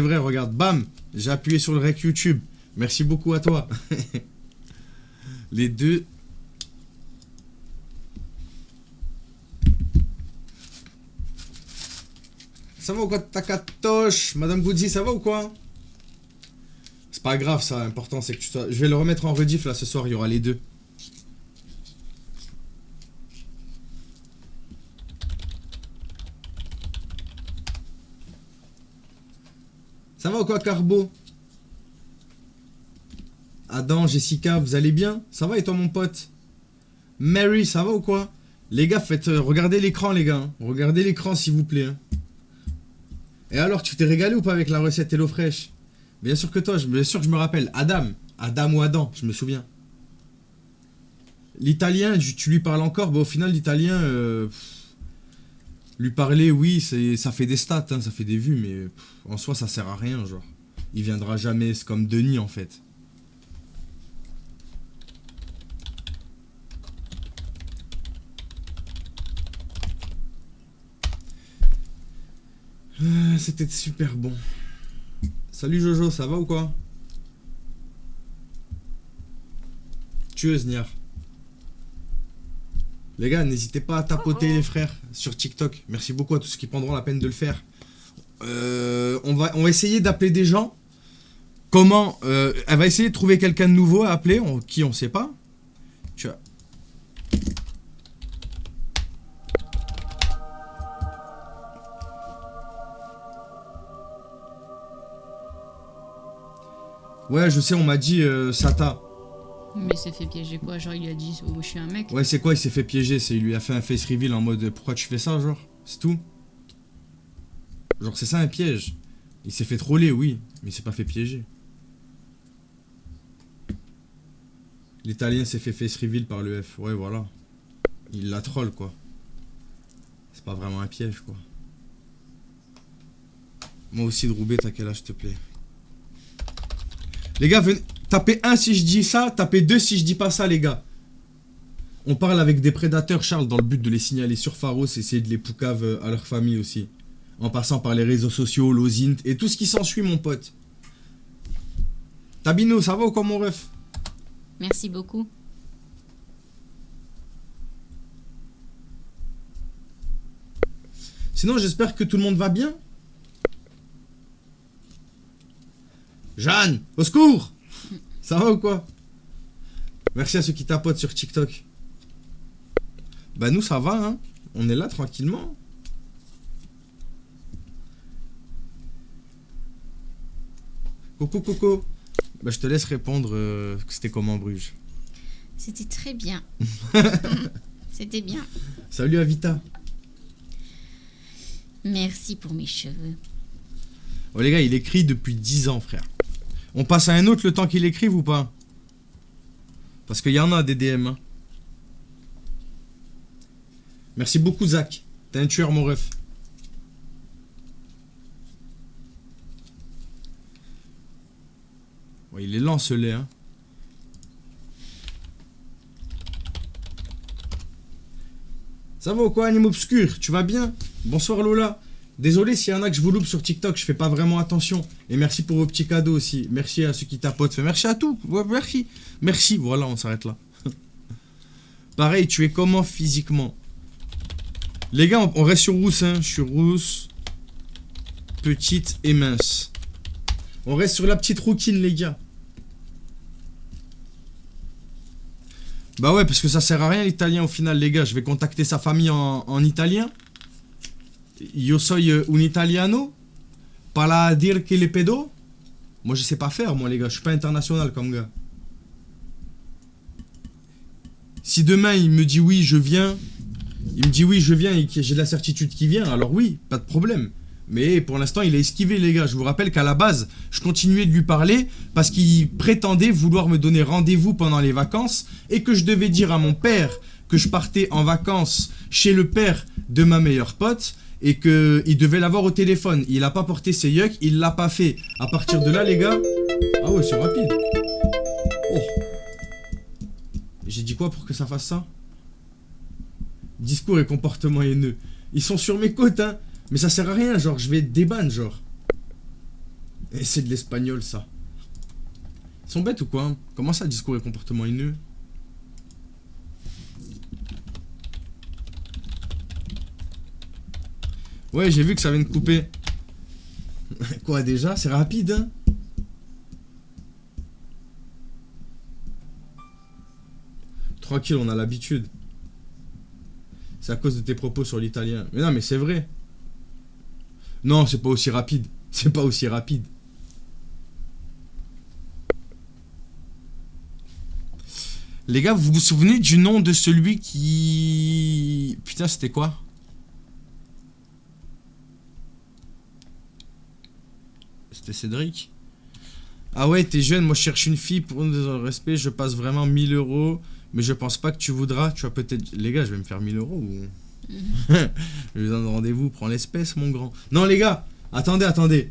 C'est vrai, regarde, bam, j'ai appuyé sur le rec YouTube. Merci beaucoup à toi. Les deux. Ça va ou quoi, Takatosh? Madame Goudzi, ça va ou quoi? C'est pas grave, ça, l'important c'est que tu sois... Je vais le remettre en rediff là ce soir, il y aura les deux. Ça va ou quoi, Carbo? Adam, Jessica, vous allez bien? Ça va et toi, mon pote? Mary, ça va ou quoi? Les gars, faites... regardez l'écran, les gars. Hein. Regardez l'écran, s'il vous plaît. Hein. Et alors, tu t'es régalé ou pas avec la recette HelloFresh? Bien sûr que toi, bien sûr que je me rappelle. Adam. Adam ou Adam, je me souviens. L'italien, tu lui parles encore? Bah, au final, l'italien... lui parler, oui, ça fait des stats, hein, ça fait des vues, mais en soi, ça sert à rien, genre. Il viendra jamais, c'est comme Denis, en fait. C'était super bon. Salut Jojo, ça va ou quoi? Tueuse, Niar. Les gars, n'hésitez pas à tapoter les frères sur TikTok. Merci beaucoup à tous ceux qui prendront la peine de le faire. On va essayer d'appeler des gens. Comment elle va essayer de trouver quelqu'un de nouveau à appeler, qui on sait pas. Tu vois. Ouais, je sais, on m'a dit Sata. Mais il s'est fait piéger quoi? Genre il lui a dit oh, je suis un mec. Ouais, c'est quoi? Il s'est fait piéger. Il lui a fait un face reveal en mode pourquoi tu fais ça, genre? C'est tout. Genre, c'est ça un piège. Il s'est fait troller, oui, mais il s'est pas fait piéger. L'italien s'est fait face reveal par le F. Ouais, voilà. Il la troll, quoi. C'est pas vraiment un piège, quoi. Moi aussi, de Roubaix, t'as quel âge, s'il te plaît? Les gars, venez. Tapez 1 si je dis ça, tapez 2 si je dis pas ça, les gars. On parle avec des prédateurs, Charles, dans le but de les signaler sur Pharos et essayer de les poucave à leur famille aussi. En passant par les réseaux sociaux, l'Ozint et tout ce qui s'ensuit, mon pote. Tabino, ça va ou quoi, mon ref? Merci beaucoup. Sinon, j'espère que tout le monde va bien. Jeanne, au secours! Ça va ou quoi? Merci à ceux qui tapotent sur TikTok. Bah nous ça va, hein. On est là tranquillement. Coucou, coucou. Bah je te laisse répondre que c'était comment Bruges. C'était très bien. C'était bien. Salut Avita. Merci pour mes cheveux. Oh les gars, il écrit depuis 10 ans, frère. On passe à un autre le temps qu'il écrive ou pas? Parce qu'il y en a des DM. Hein. Merci beaucoup, Zach. T'es un tueur, mon ref. Ouais, il est lent, ce lait. Hein. Ça va ou quoi, anime obscur? Tu vas bien? Bonsoir, Lola. Désolé s'il y en a que je vous loupe sur TikTok, je fais pas vraiment attention. Et merci pour vos petits cadeaux aussi. Merci à ceux qui tapotent. Merci à tout. Ouais, merci. Merci. Voilà, on s'arrête là. Pareil, tu es comment physiquement? Les gars, on reste sur rousse. Hein. Je suis rousse, petite et mince. On reste sur la petite rouquine, les gars. Bah ouais, parce que ça sert à rien l'italien au final, les gars. Je vais contacter sa famille en italien. Yo soy un italiano. Para dire que les pédos. Moi je sais pas faire, moi les gars. Je suis pas international comme gars. Si demain il me dit oui, je viens. Il me dit oui, je viens et que j'ai la certitude qu'il vient. Alors oui, pas de problème. Mais pour l'instant, il a esquivé, les gars. Je vous rappelle qu'à la base, je continuais de lui parler parce qu'il prétendait vouloir me donner rendez-vous pendant les vacances et que je devais dire à mon père que je partais en vacances chez le père de ma meilleure pote et qu'il devait l'avoir au téléphone. Il a pas porté ses yucks, il l'a pas fait. À partir de là, les gars... Ah ouais, c'est rapide. Oh. J'ai dit quoi pour que ça fasse ça? Discours et comportement haineux. Ils sont sur mes côtes, hein. Mais ça sert à rien, genre, je vais être déban, genre. Et c'est de l'espagnol, ça. Ils sont bêtes ou quoi? Comment ça, discours et comportement haineux? Ouais, j'ai vu que ça vient de couper. Quoi, déjà? C'est rapide, hein? Tranquille, on a l'habitude. C'est à cause de tes propos sur l'italien. Mais non, mais c'est vrai. Non, c'est pas aussi rapide. C'est pas aussi rapide. Les gars, vous vous souvenez du nom de celui qui... Putain, c'était quoi? C'était Cédric. Ah ouais, t'es jeune, moi je cherche une fille pour le respect, je passe vraiment 1000 euros, mais je pense pas que tu voudras, tu vas peut-être... Les gars, je vais me faire 1000 euros ou... Je lui donne rendez-vous, prends l'espèce, mon grand. Non, les gars, attendez.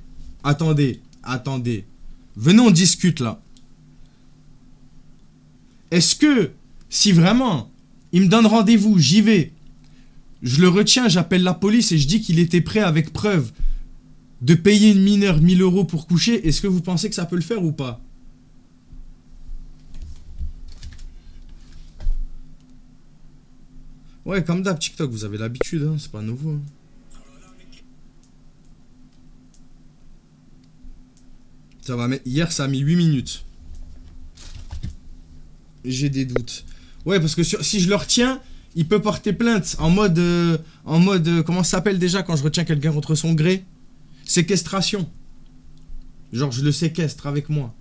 Venez, on discute là. Est-ce que, si vraiment, il me donne rendez-vous, j'y vais, je le retiens, j'appelle la police et je dis qu'il était prêt avec preuve de payer une mineure 1000 euros pour coucher, est-ce que vous pensez que ça peut le faire ou pas? Ouais, comme d'hab, TikTok, vous avez l'habitude, hein, c'est pas nouveau. Hein. Ça va mettre... Hier, ça a mis 8 minutes. J'ai des doutes. Ouais, parce que si je le retiens, il peut porter plainte en mode... comment ça s'appelle déjà quand je retiens quelqu'un contre son gré? Séquestration. Genre, je le séquestre avec moi.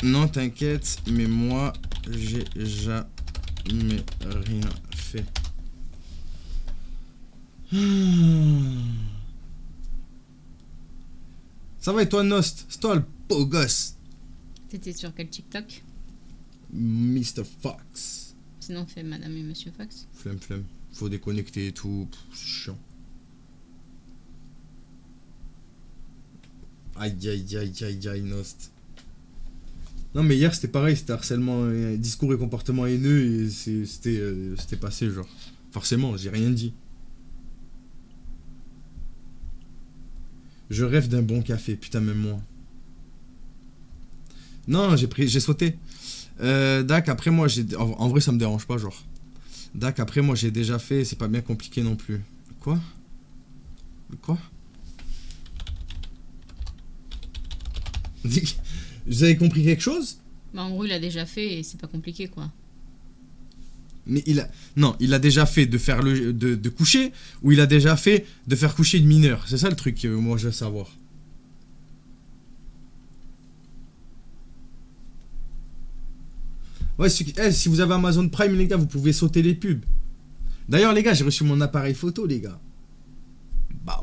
Non, t'inquiète, mais moi, j'ai jamais rien fait. Ça va et toi, Nost? C'est toi le beau gosse. T'étais sur quel TikTok? Mr. Fox. Sinon, fait Madame et Monsieur Fox. Flemme. Faut déconnecter et tout. C'est chiant. Aïe, Nost. Non, mais hier, c'était pareil. C'était harcèlement, discours et comportement haineux. Et c'était passé, genre. Forcément, j'ai rien dit. Je rêve d'un bon café. Putain, même moi. Non, j'ai sauté. Dac, après moi, en vrai, ça me dérange pas, genre. Dac, après moi, j'ai déjà fait, c'est pas bien compliqué non plus. Quoi? Vous avez compris quelque chose? Bah, en gros, il a déjà fait et c'est pas compliqué, quoi. Mais il a déjà fait de faire de coucher, ou il a déjà fait de faire coucher une mineure. C'est ça le truc que moi, je veux savoir. Ouais, si vous avez Amazon Prime, les gars, vous pouvez sauter les pubs. D'ailleurs, les gars, j'ai reçu mon appareil photo, les gars. Bah.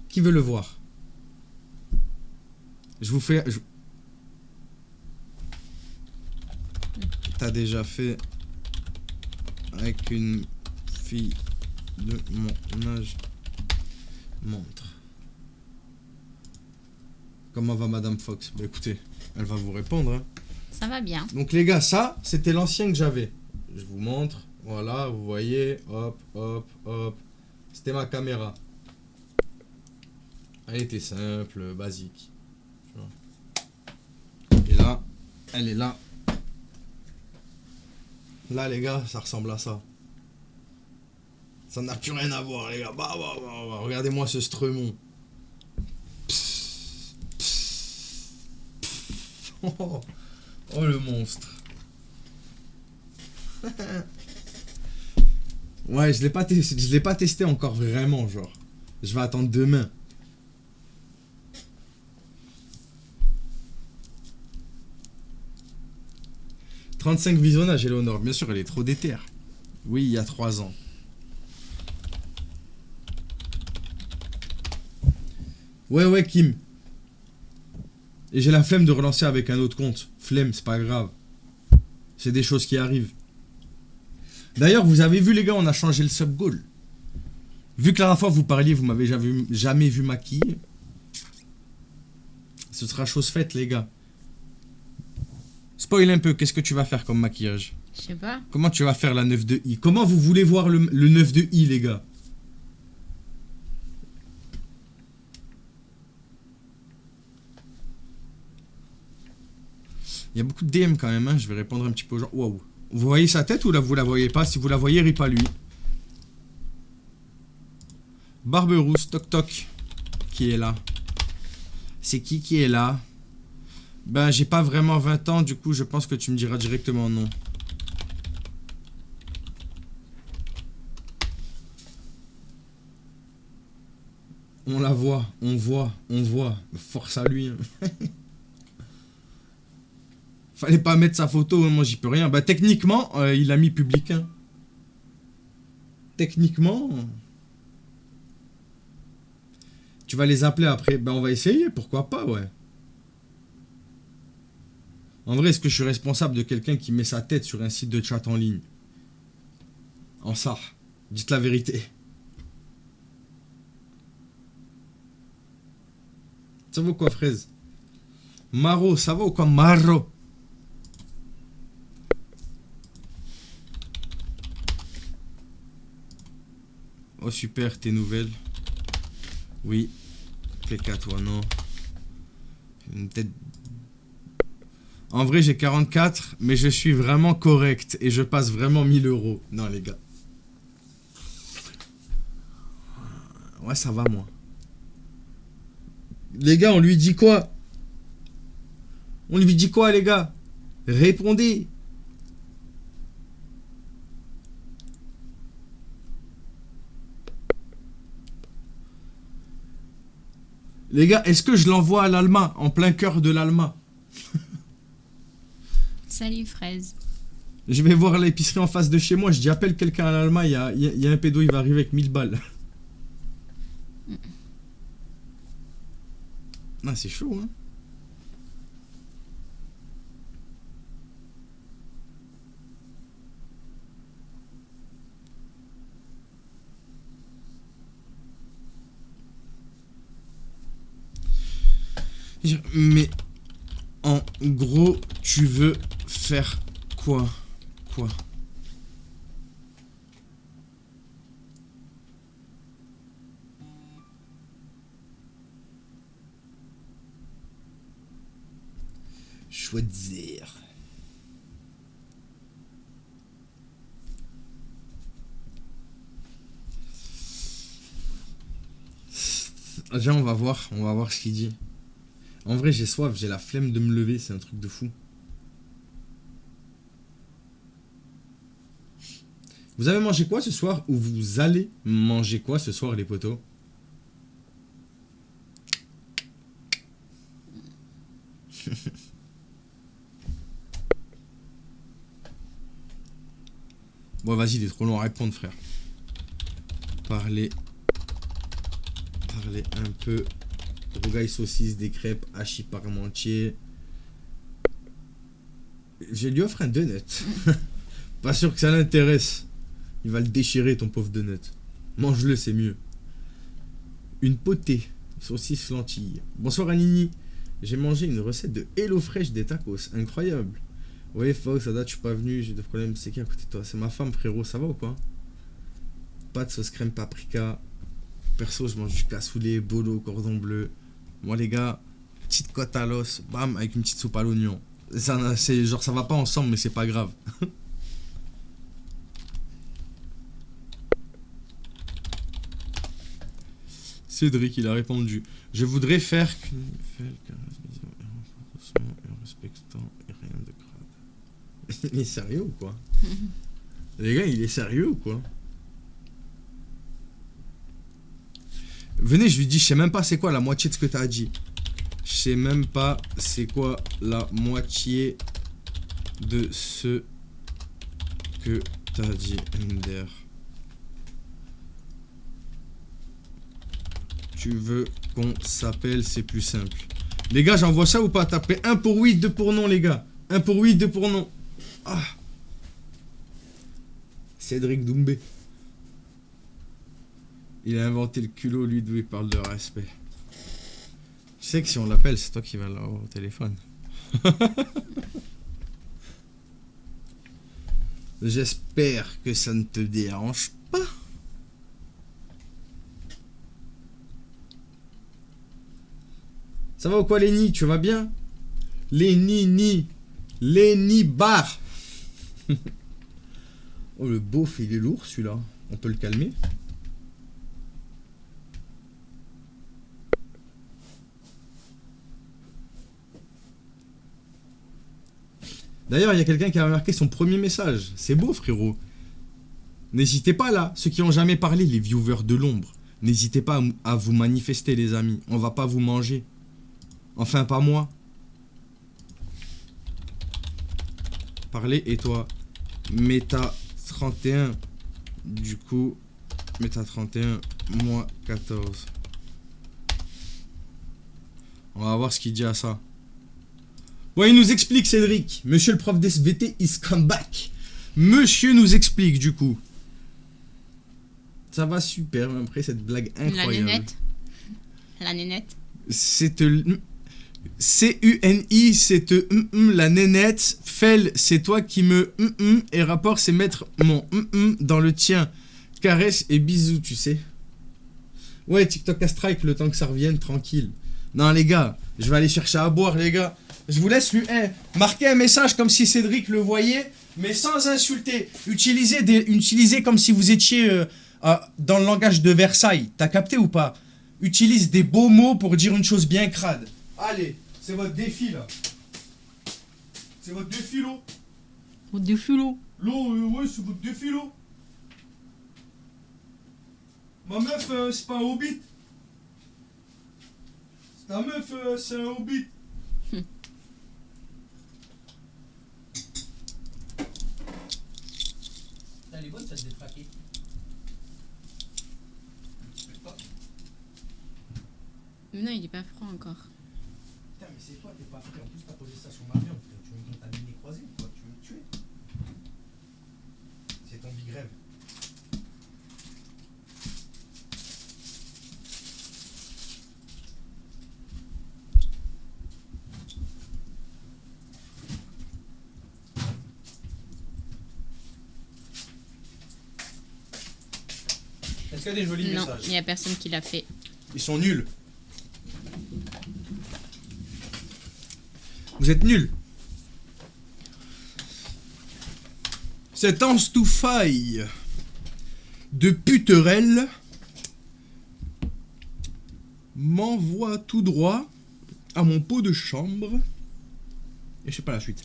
Qui veut le voir? Je vous fais... T'as déjà fait avec une fille de mon âge? Montre. Comment va Madame Fox? Bah écoutez, elle va vous répondre, hein. Ça va bien. Donc les gars, ça, c'était l'ancien que j'avais. Je vous montre. Voilà, vous voyez. Hop. C'était ma caméra. Elle était simple, basique. Et là, elle est là. Là, les gars, ça ressemble à ça. Ça n'a plus rien à voir, les gars. Bah. Regardez-moi ce stremon. Oh, le monstre. Ouais, je l'ai pas testé encore vraiment, genre. Je vais attendre demain. « 35 visionnages, Eleonore. Bien sûr, elle est trop déter. Oui, il y a 3 ans. Ouais, Kim. Et j'ai la flemme de relancer avec un autre compte. Flemme, c'est pas grave. C'est des choses qui arrivent. D'ailleurs, vous avez vu, les gars, on a changé le sub goal. Vu que la dernière fois vous parliez, vous m'avez jamais vu maquiller. Ce sera chose faite, les gars. Spoil un peu, qu'est-ce que tu vas faire comme maquillage? Je sais pas. Comment tu vas faire la 9 de I? Comment vous voulez voir le 9 de I, les gars? Il y a beaucoup de DM quand même, hein. Je vais répondre un petit peu aux gens. Waouh. Vous voyez sa tête ou là vous la voyez pas? Si vous la voyez, rip à lui. Barberousse, toc toc. Qui est là? C'est qui est là? Ben, j'ai pas vraiment 20 ans, du coup, je pense que tu me diras directement non. On la voit, on voit. Force à lui. Hein. Fallait pas mettre sa photo, hein, moi j'y peux rien. Bah techniquement, il a mis public. Hein. Techniquement... Tu vas les appeler après. Ben on va essayer, pourquoi pas, ouais. En vrai, est-ce que je suis responsable de quelqu'un qui met sa tête sur un site de chat en ligne? En ça, dites la vérité. Ça vaut quoi, fraise? Maro, ça va ou quoi, Maro? Oh super, tes nouvelles. Oui. PK toi, non. Une tête... En vrai, j'ai 44, mais je suis vraiment correct et je passe vraiment 1000 €. Non, les gars. Ouais, ça va, moi. Les gars, on lui dit quoi? On lui dit quoi, les gars? Répondez. Les gars, est-ce que je l'envoie à l'Alma, en plein cœur de l'Alma? Salut fraise. Je vais voir l'épicerie en face de chez moi, je dis appelle quelqu'un à l'Alma, il y a un pédo, il va arriver avec 1000 balles. Ah, c'est chaud, hein. Mais en gros, tu veux faire quoi? Quoi? Choisir. Déjà, on va voir ce qu'il dit. En vrai, j'ai soif, j'ai la flemme de me lever, c'est un truc de fou. Vous avez mangé quoi ce soir? Ou vous allez manger quoi ce soir, les potos? Bon, vas-y, il est trop long à répondre, frère. Parlez un peu. Rougail saucisse, des crêpes, hachis parmentier. Je lui offre un donut. Pas sûr que ça l'intéresse. Il va le déchirer, ton pauvre donut. Mange-le, c'est mieux. Une potée. Saucisse lentilles. Bonsoir Anini. J'ai mangé une recette de HelloFresh des tacos. Incroyable. Ouais, Fox, à date, je suis pas venu. J'ai des problèmes. C'est qui à côté de toi? C'est ma femme, frérot. Ça va ou quoi? Pas de sauce crème paprika. Perso, je mange du cassoulet, bolo, cordon bleu. Moi, les gars, petite côte à l'os, bam, avec une petite soupe à l'oignon. Ça, c'est genre, ça va pas ensemble, mais c'est pas grave. Cédric, il a répondu. Je voudrais faire qu'une en respectant et rien de grave. Il est sérieux ou quoi? Les gars, il est sérieux ou quoi? Venez, je lui dis, je sais même pas c'est quoi la moitié de ce que t'as dit. Je sais même pas c'est quoi la moitié de ce que t'as dit, Ender. Tu veux qu'on s'appelle, c'est plus simple. Les gars, j'envoie ça ou pas? Tapez 1 pour oui, 2 pour non, les gars. 1 pour oui, 2 pour non. Ah. Cédric Doumbé. Il a inventé le culot, lui, d'où il parle de respect. Tu sais que si on l'appelle, c'est toi qui vas l'avoir au téléphone. J'espère que ça ne te dérange pas. Ça va ou quoi, Lenny? Tu vas bien? Lenny Bar. Oh, le beauf, il est lourd, celui-là. On peut le calmer. D'ailleurs, il y a quelqu'un qui a remarqué son premier message. C'est beau, frérot. N'hésitez pas, là, ceux qui n'ont jamais parlé, les viewers de l'ombre. N'hésitez pas à vous manifester, les amis. On va pas vous manger. Enfin, pas moi. Parlez, et toi? Méta 31. Du coup, Méta 31, moi 14. On va voir ce qu'il dit à ça. Bon, il nous explique, Cédric. Monsieur le prof d'SVT is come back. Monsieur nous explique, du coup. Ça va super, même après cette blague incroyable. La nénette. C'est C-U-N-I, c'est la nénette. Fel, c'est toi qui me et rapport, c'est mettre mon dans le tien. Caresse et bisous, tu sais. Ouais, TikTok à strike, le temps que ça revienne, tranquille. Non, les gars, je vais aller chercher à boire, les gars. Je vous laisse lui marquer un message comme si Cédric le voyait, mais sans insulter. Utilisez comme si vous étiez dans le langage de Versailles. T'as capté ou pas? Utilise des beaux mots pour dire une chose bien crade. Allez, c'est votre défi là. C'est votre défi là. Votre défi là. Ouais, c'est votre défi là. Ma meuf, c'est pas un hobbit. Ta meuf, c'est un hobbit. Elle est bonne cette détraquée. Mais non, il est pas froid encore. Putain, mais c'est toi, t'es pas frais. En plus, t'as posé ça sur ma viande. Tu veux me contaminer croisé ou quoi? Tu veux me tuer? C'est ton big rêve. Est-ce qu'il y a des jolis Non, messages? il y a personne qui l'a fait. Ils sont nuls. Vous êtes nuls. Cette anstoufaille de puterelle m'envoie tout droit à mon pot de chambre. Et je sais pas la suite.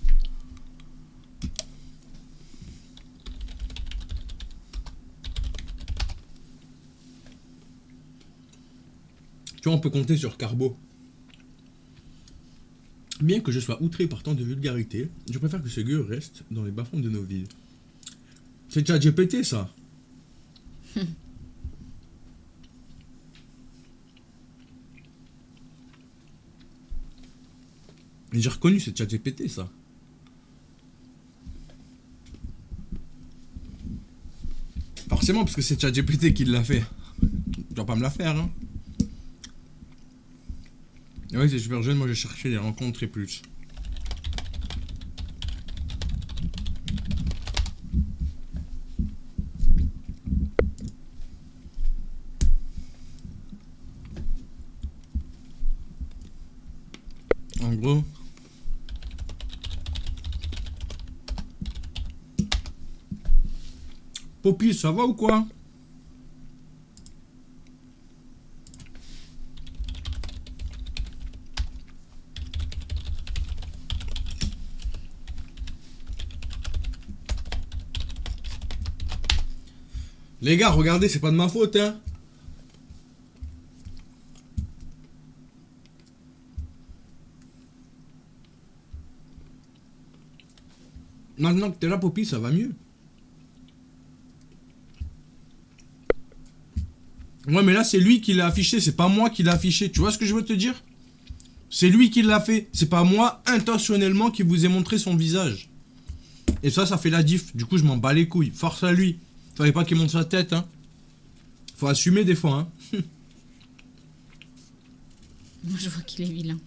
Tu vois, on peut compter sur Carbo. Bien que je sois outré par tant de vulgarité, je préfère que ce gueux reste dans les bas-fonds de nos villes. C'est ChatGPT, ça. J'ai reconnu, c'est ChatGPT, ça. Forcément, parce que c'est ChatGPT qui l'a fait. Tu vas pas me la faire, hein. Et ouais, c'est super jeune, moi j'ai cherché les rencontres et plus. En gros... Poppy, ça va ou quoi? Les gars, regardez, c'est pas de ma faute, hein. Maintenant que t'es là, Poppy, ça va mieux. Ouais, mais là, c'est lui qui l'a affiché, c'est pas moi qui l'a affiché. Tu vois ce que je veux te dire? C'est lui qui l'a fait. C'est pas moi, intentionnellement, qui vous ai montré son visage. Et ça fait la diff. Du coup, je m'en bats les couilles. Force à lui. Fallait pas qu'il monte sa tête, hein. Faut assumer des fois, hein. Moi, je vois qu'il est vilain.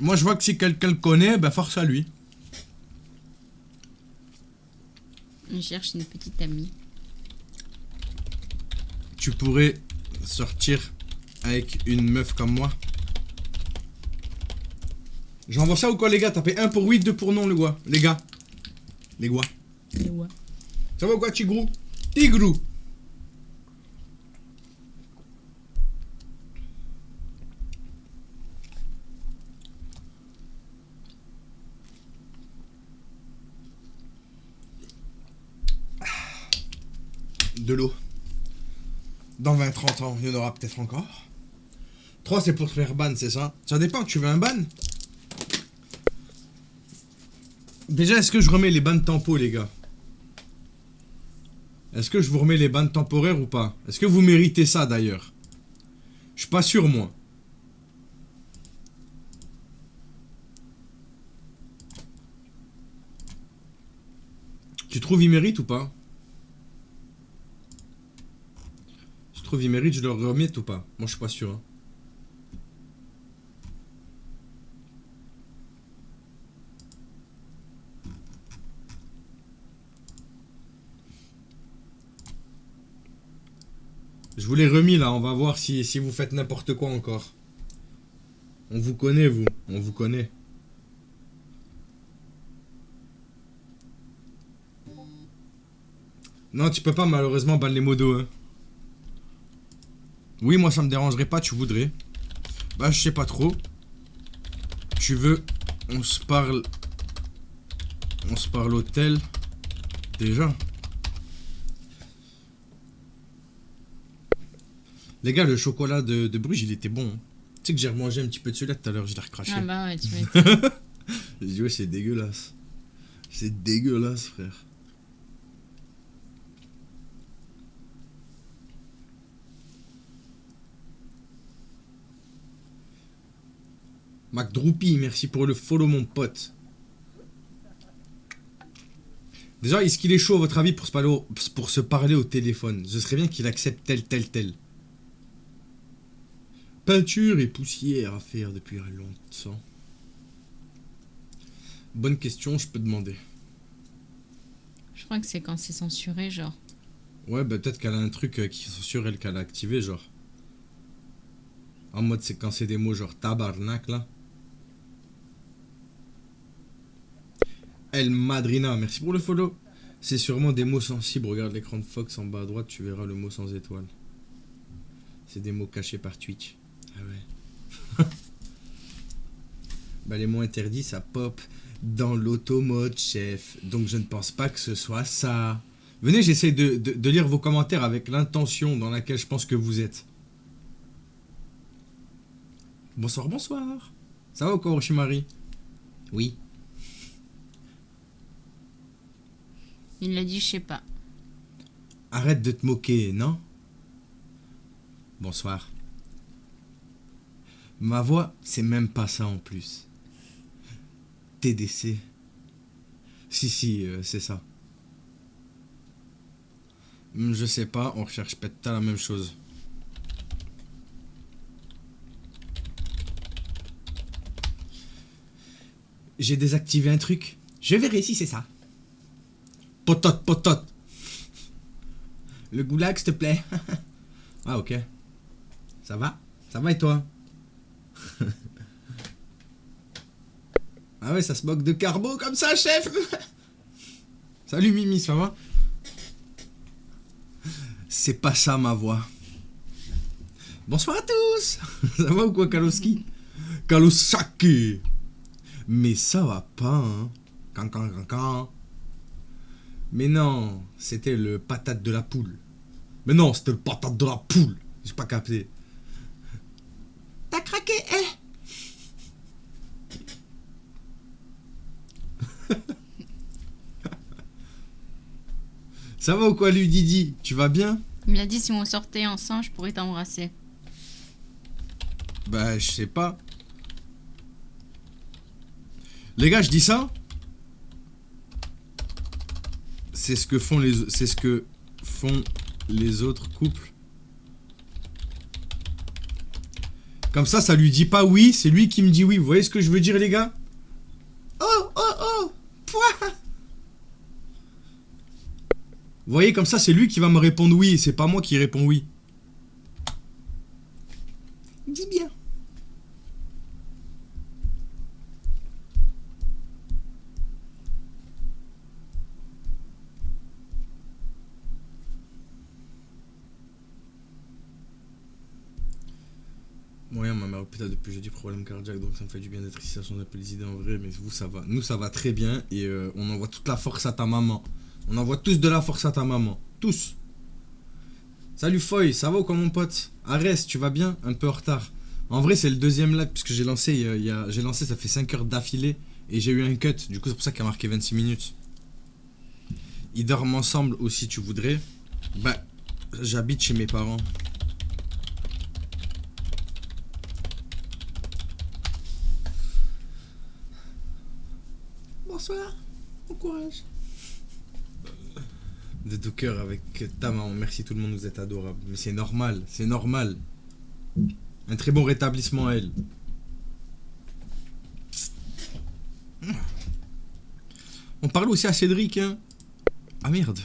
Moi, je vois que si quelqu'un le connaît, bah force à lui. Je cherche une petite amie. Tu pourrais sortir avec une meuf comme moi? J'envoie ça ou quoi les gars? Tapez 1 pour oui, 2 pour non les gars. Les gars. Les gars. Et ouais. Ça va ou quoi Tigrou? Tigrou. De l'eau. Dans 20-30 ans, il y en aura peut-être encore. 3 c'est pour te faire ban, c'est ça? Ça dépend, tu veux un ban? Déjà, est-ce que je remets les bans tempo, les gars? Est-ce que je vous remets les bans temporaires ou pas? Est-ce que vous méritez ça, d'ailleurs? Je suis pas sûr, moi. Tu trouves ils méritent ou pas? Tu trouves ils méritent, je leur remette ou pas? Moi, je suis pas sûr, hein. Je vous l'ai remis là, on va voir si vous faites n'importe quoi encore. On vous connaît, vous. On vous connaît. Non, tu peux pas malheureusement ban les modos. Hein. Oui, moi ça me dérangerait pas, tu voudrais. Bah, je sais pas trop. Tu veux, on se parle. On se parle hôtel. Déjà. Les gars, le chocolat de Bruges, il était bon. Hein. Tu sais que j'ai remangé un petit peu de celui-là tout à l'heure, je l'ai recraché. Ah bah ouais, tu m'étonnes. J'ai dit, ouais, c'est dégueulasse. C'est dégueulasse, frère. McDroopy, merci pour le follow, mon pote. Déjà, est-ce qu'il est chaud, à votre avis, pour se parler au téléphone? Ce serait bien qu'il accepte tel. Peinture et poussière à faire depuis longtemps. Bonne question, je peux demander. Je crois que c'est quand c'est censuré, genre. Ouais, bah peut-être qu'elle a un truc qui censure elle qu'elle a activé, genre. En mode, c'est quand c'est des mots genre tabarnak, là. El Madrina, merci pour le follow. C'est sûrement des mots sensibles. Regarde l'écran de Fox en bas à droite, tu verras le mot sans étoile. C'est des mots cachés par Twitch. Ah ouais. Bah les mots interdits, ça pop dans l'automode, chef. Donc je ne pense pas que ce soit ça. Venez, j'essaie de lire vos commentaires avec l'intention dans laquelle je pense que vous êtes. Bonsoir, bonsoir. Ça va ou quoi, Roshimari? Oui. Il l'a dit, je sais pas. Arrête de te moquer, non? Bonsoir. Ma voix, c'est même pas ça en plus. TDC. Si, c'est ça. Je sais pas, on recherche peut-être la même chose. J'ai désactivé un truc. Je verrai si c'est ça. Potote. Le goulag, s'il te plaît. Ah, ok. Ça va? Ça va et toi? Ah ouais, ça se moque de Carbo comme ça, chef. Salut Mimi, ça va? C'est pas ça ma voix. Bonsoir à tous. Ça va ou quoi, Kaloski? Kalosaki. Mais ça va pas, hein. Can. Mais non, c'était le patate de la poule. Mais non, c'était le patate de la poule. J'ai pas capté. T'as craqué, eh? Ça va ou quoi, lui, Didi? Tu vas bien? Il m'a dit si on sortait ensemble, je pourrais t'embrasser. Bah, je sais pas. Les gars, je dis ça. C'est ce que font les autres couples. Comme ça lui dit pas oui, c'est lui qui me dit oui. Vous voyez ce que je veux dire, les gars? Oh, pouah. Vous voyez, comme ça, c'est lui qui va me répondre oui, et c'est pas moi qui réponds oui. Dis bien. Moyen, ma mère hôpital depuis jeudi, problème cardiaque, donc ça me fait du bien d'être ici, ça change un peu les idées en vrai, mais vous ça va. Nous ça va très bien et on envoie toute la force à ta maman. On envoie tous de la force à ta maman. Tous. Salut Foy, ça va ou quoi mon pote? Arrête, tu vas bien? Un peu en retard. En vrai c'est le deuxième live puisque j'ai lancé, j'ai lancé ça fait 5 heures d'affilée et j'ai eu un cut, du coup c'est pour ça qu'il a marqué 26 minutes. Ils dorment ensemble aussi tu voudrais? Bah, j'habite chez mes parents. Bonsoir, bon courage. De tout cœur avec ta maman, merci tout le monde, vous êtes adorables. Mais c'est normal, c'est normal. Un très bon rétablissement à elle. On parle aussi à Cédric, hein. Ah merde.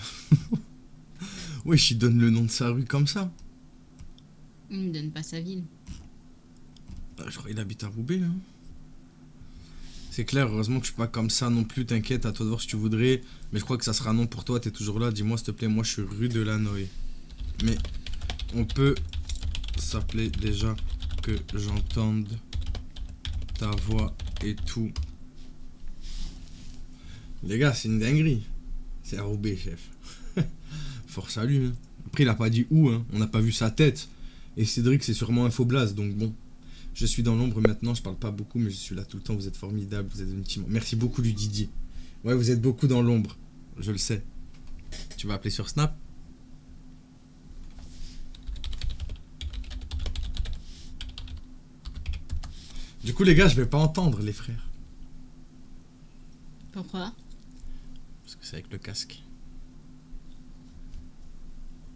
Wesh, il donne le nom de sa rue comme ça. Il me donne pas sa ville. Je crois qu'il habite à Roubaix, hein. C'est clair, heureusement que je suis pas comme ça non plus, t'inquiète, à toi de voir si tu voudrais. Mais je crois que ça sera non pour toi, t'es toujours là, dis-moi s'il te plaît, moi je suis rue de Lannoy. Mais on peut s'appeler déjà que j'entende ta voix et tout. Les gars, c'est une dinguerie. C'est à Roubaix, chef. Force à lui, hein. Après il a pas dit où, hein. On n'a pas vu sa tête. Et Cédric c'est sûrement un faux blaze, donc bon. Je suis dans l'ombre maintenant, je parle pas beaucoup, mais je suis là tout le temps, vous êtes formidables, vous êtes une team. Merci beaucoup, lui Didier. Ouais, vous êtes beaucoup dans l'ombre, je le sais. Tu vas appeler sur Snap? Du coup, les gars, je vais pas entendre, les frères. Pourquoi? Parce que c'est avec le casque.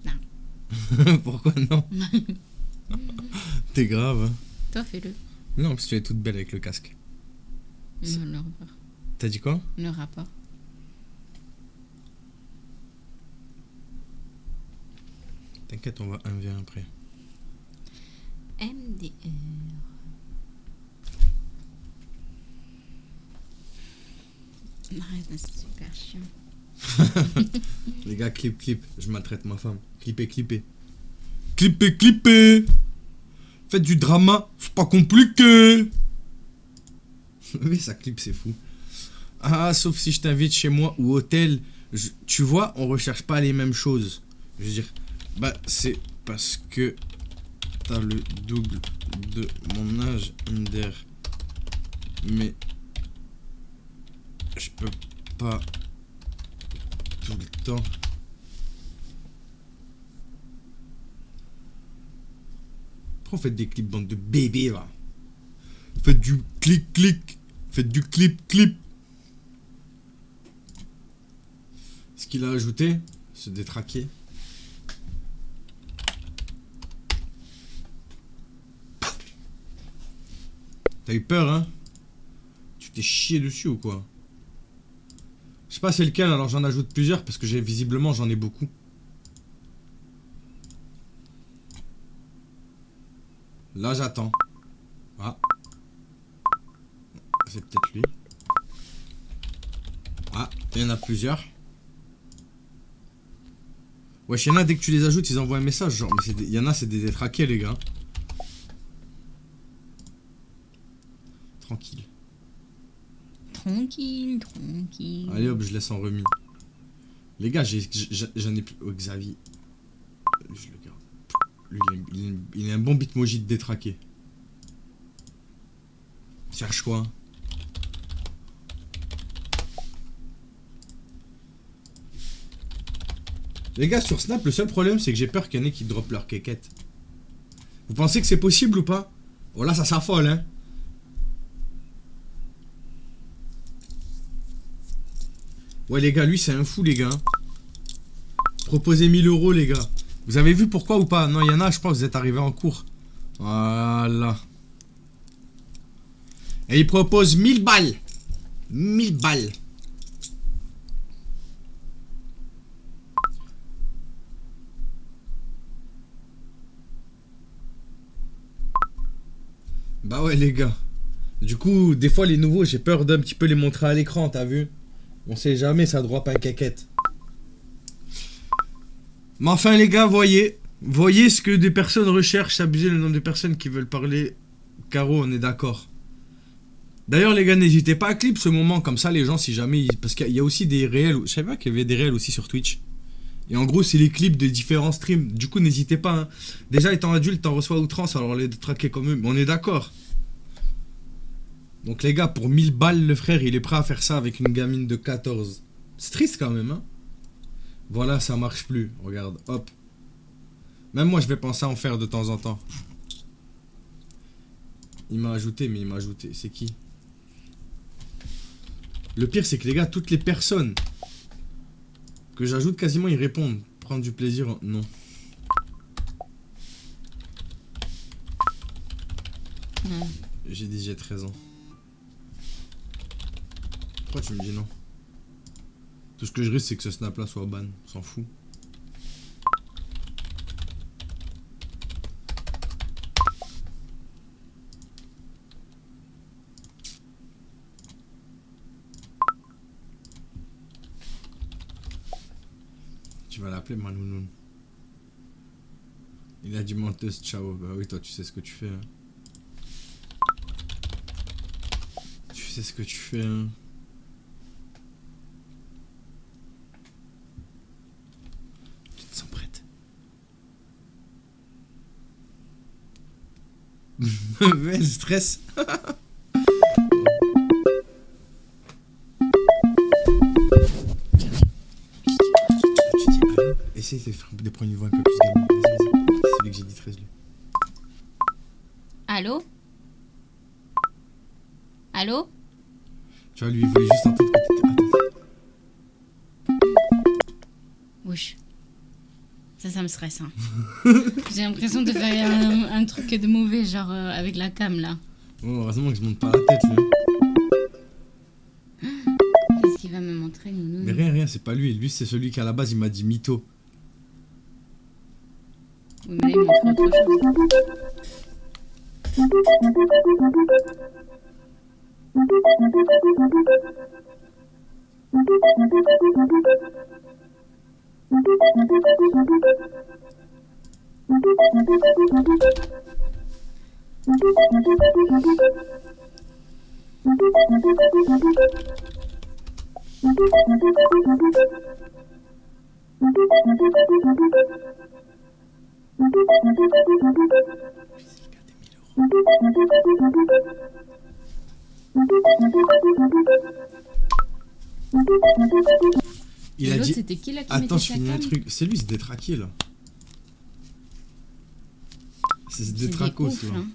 Non. Pourquoi non? T'es grave, hein. Toi, fais-le. Non, parce que tu es toute belle avec le casque. Non, le rapport. T'as dit quoi? Le rapport. T'inquiète, on va 1v1 après. MDR. Arrête, c'est super chiant. Les gars, clip, je maltraite ma femme. Clippez. Clippez. Faites du drama, c'est pas compliqué. Oui, ça clip, c'est fou. Ah, sauf si je t'invite chez moi ou hôtel. Tu vois, on recherche pas les mêmes choses. Je veux dire, bah, c'est parce que t'as le double de mon âge, Inder. Mais je peux pas tout le temps. Pourquoi faites des clips, bande de bébés là? Faites du clic. Faites du clip. Ce qu'il a ajouté, se détraquer. T'as eu peur, hein? Tu t'es chié dessus ou quoi? Je sais pas c'est lequel, alors j'en ajoute plusieurs parce que visiblement j'en ai beaucoup. Là j'attends. Ah. C'est peut-être lui. Ah, il y en a plusieurs. Wesh, il y en a dès que tu les ajoutes, ils envoient un message. Genre, mais il y en a, c'est des détraqués, les gars. Tranquille. Allez hop, je laisse en remis. Les gars, j'en ai plus. Oh, Xavier. Je le garde. Lui, il a un bon bitmoji de détraqué. Cherche quoi? Les gars, sur Snap, le seul problème, c'est que j'ai peur qu'il y en ait qui drop leur quéquette. Vous pensez que c'est possible ou pas? Oh là, ça s'affole, hein. Ouais, les gars, lui, c'est un fou, les gars. Proposez 1000 €, les gars. Vous avez vu pourquoi ou pas? Non, il y en a, je pense, vous êtes arrivés en cours. Voilà. Et il propose 1000 balles. 1000 balles. Bah ouais, les gars. Du coup, des fois, les nouveaux, j'ai peur d'un petit peu les montrer à l'écran, t'as vu? On sait jamais, ça drop un caquette. Mais enfin, les gars, voyez ce que des personnes recherchent, abuser le nombre de personnes qui veulent parler. Caro, on est d'accord. D'ailleurs, les gars, n'hésitez pas à clip ce moment, comme ça, les gens, si jamais. Parce qu'il y a aussi des réels. Je savais pas qu'il y avait des réels aussi sur Twitch. Et en gros, c'est les clips de différents streams. Du coup, n'hésitez pas. Hein. Déjà, étant adulte, t'en reçois outrance, alors les traquer comme eux. Mais on est d'accord. Donc, les gars, pour 1000 balles, le frère, il est prêt à faire ça avec une gamine de 14. C'est triste quand même, hein. Voilà, ça marche plus. Regarde, hop. Même moi, je vais penser à en faire de temps en temps. Il m'a ajouté, mais il m'a ajouté. C'est qui? Le pire, c'est que les gars, toutes les personnes que j'ajoute, quasiment, ils répondent. Prendre du plaisir, non. Non. J'ai dit j'ai 13 ans. Pourquoi tu me dis non? Tout ce que je risque, c'est que ce snap là soit ban. On s'en fout. Tu vas l'appeler Manounoun. Il a dit menteuse, ciao. Bah oui, toi tu sais ce que tu fais. Hein. Tu sais ce que tu fais. Hein. Tu te sens prête? Mais elle stresse. Essaye de prendre une voix un peu plus gamine. Vas-y. C'est celui que j'ai dit 13 lui. Allô? Allô? Tu vois, lui, il voulait juste entendre que t'étais. Wesh. Ça me stresse. Hein. J'ai l'impression de faire un truc de mauvais, genre avec la cam là. Oh, heureusement que je monte pas la tête, lui. Qu'est-ce qu'il va me montrer, Nounou? Mais rien, c'est pas lui. Lui, c'est celui qui à la base, il m'a dit mytho. Oui, mais là, il montre autre chose. Il et a l'autre, dit. c'était qui là qui Attends, mettait je sa finis un cam? truc. C'est lui, c'est détraqué là. C'est des tracos ouf, là. hein.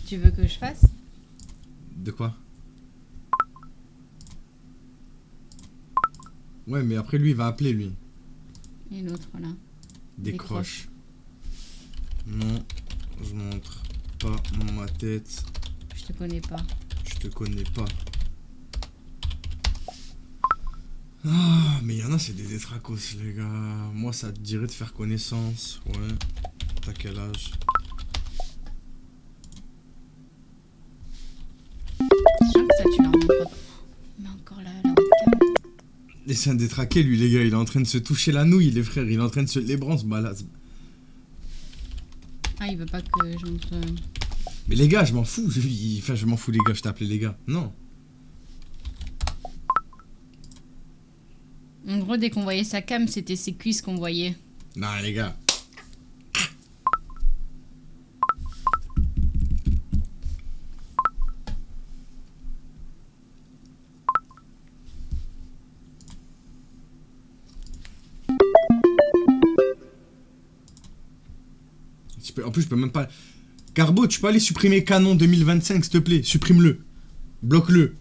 Tu veux que je fasse? De quoi? Ouais, mais après lui, il va appeler lui. Et l'autre là. Décroche. Non, je montre pas ma tête. Je te connais pas. Je te connais pas. Ah, mais il y en a, c'est des détracos, les gars. Moi, ça te dirait de faire connaissance. Ouais. T'as quel âge? Je sens que ça, tu leur montres pas. Mais encore là, la webcam. Et c'est un détraqué, lui, les gars. Il est en train de se toucher la nouille, les frères. Il est en train de se lébran, ce balade. Ah, il veut pas que je montre. Mais les gars, je m'en fous. Enfin, je m'en fous, les gars. Je t'ai appelé les gars. Non. En gros, dès qu'on voyait sa cam, c'était ses cuisses qu'on voyait. Non, les gars. En plus, je peux même pas. Carbo, tu peux aller supprimer Canon 2025, s'il te plaît. Supprime-le. Bloque-le.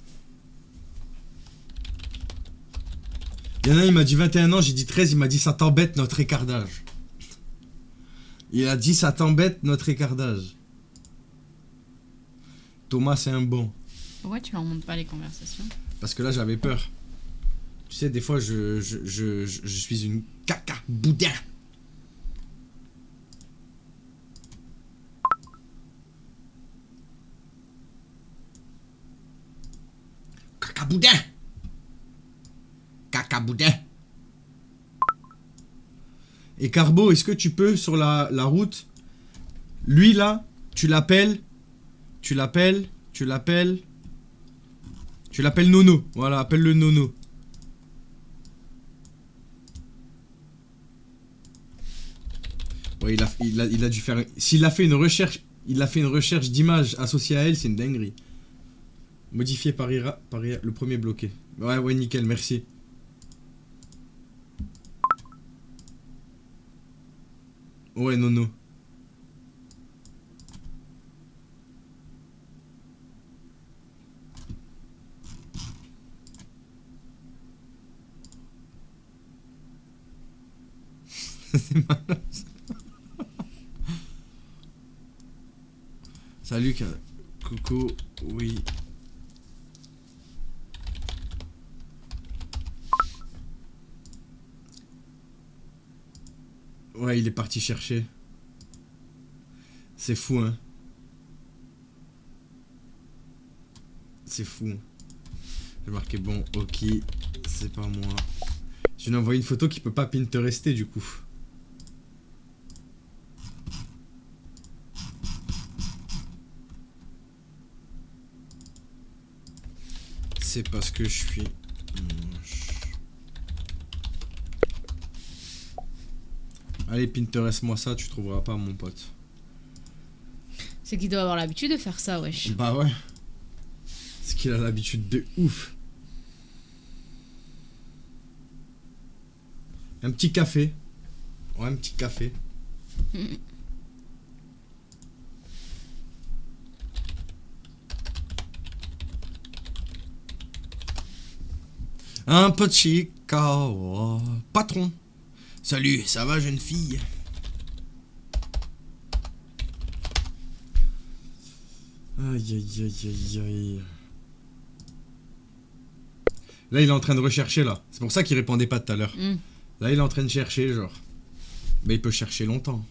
Il y en a un, il m'a dit 21 ans, j'ai dit 13, il m'a dit ça t'embête notre écart d'âge. Il a dit ça t'embête notre écart d'âge. Thomas, c'est un bon. Pourquoi tu leur montres pas les conversations? Parce que là, j'avais peur. Tu sais, des fois, je suis une caca boudin. boudin. Caca boudin. Et Carbo, est-ce que tu peux sur la route, lui là, tu l'appelles Nono. Voilà, appelle-le Nono. Ouais, il a dû faire. S'il a fait une recherche, d'image associée à elle, c'est une dinguerie. Modifié par Ira, le premier bloqué. Ouais, nickel, merci. Ouais, Nono. C'est malade. Salut, coucou, oui. Ouais, il est parti chercher. C'est fou, hein. C'est fou. J'ai marqué bon, ok, c'est pas moi. Je lui ai envoyé une photo qui peut pas Pinterester du coup. C'est parce que je suis moche. Allez, Pinterest-moi ça, tu trouveras pas, mon pote. C'est qu'il doit avoir l'habitude de faire ça, wesh. Bah ouais. C'est qu'il a l'habitude de ouf. Un petit café. Ouais, un petit café. Un petit kawa. Patron. Salut, ça va, jeune fille? Aïe, aïe, aïe, aïe, aïe. Là, il est en train de rechercher, là. C'est pour ça qu'il répondait pas tout à l'heure. Là, il est en train de chercher, genre. Mais il peut chercher longtemps.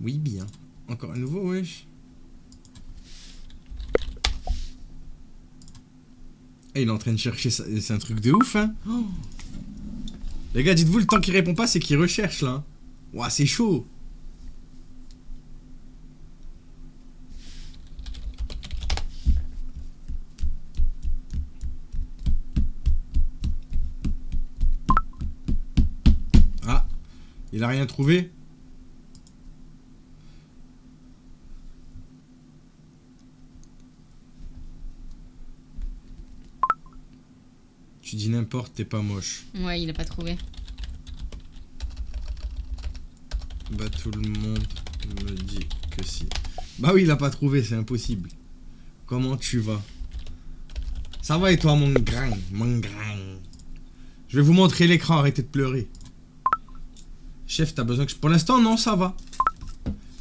Oui, bien. Encore un nouveau, wesh. Et il est en train de chercher, c'est un truc de ouf, hein. Oh. Les gars, dites-vous, le temps qu'il répond pas, c'est qu'il recherche, là. Ouah, c'est chaud. Ah, il a rien trouvé. Tu dis n'importe, t'es pas moche. Ouais, il a pas trouvé. Bah tout le monde me dit que si. Bah oui, il a pas trouvé, c'est impossible. Comment tu vas? Ça va et toi, mon grain, mon grain? Je vais vous montrer l'écran, arrêtez de pleurer. Chef, t'as besoin que je... Pour l'instant, non, ça va.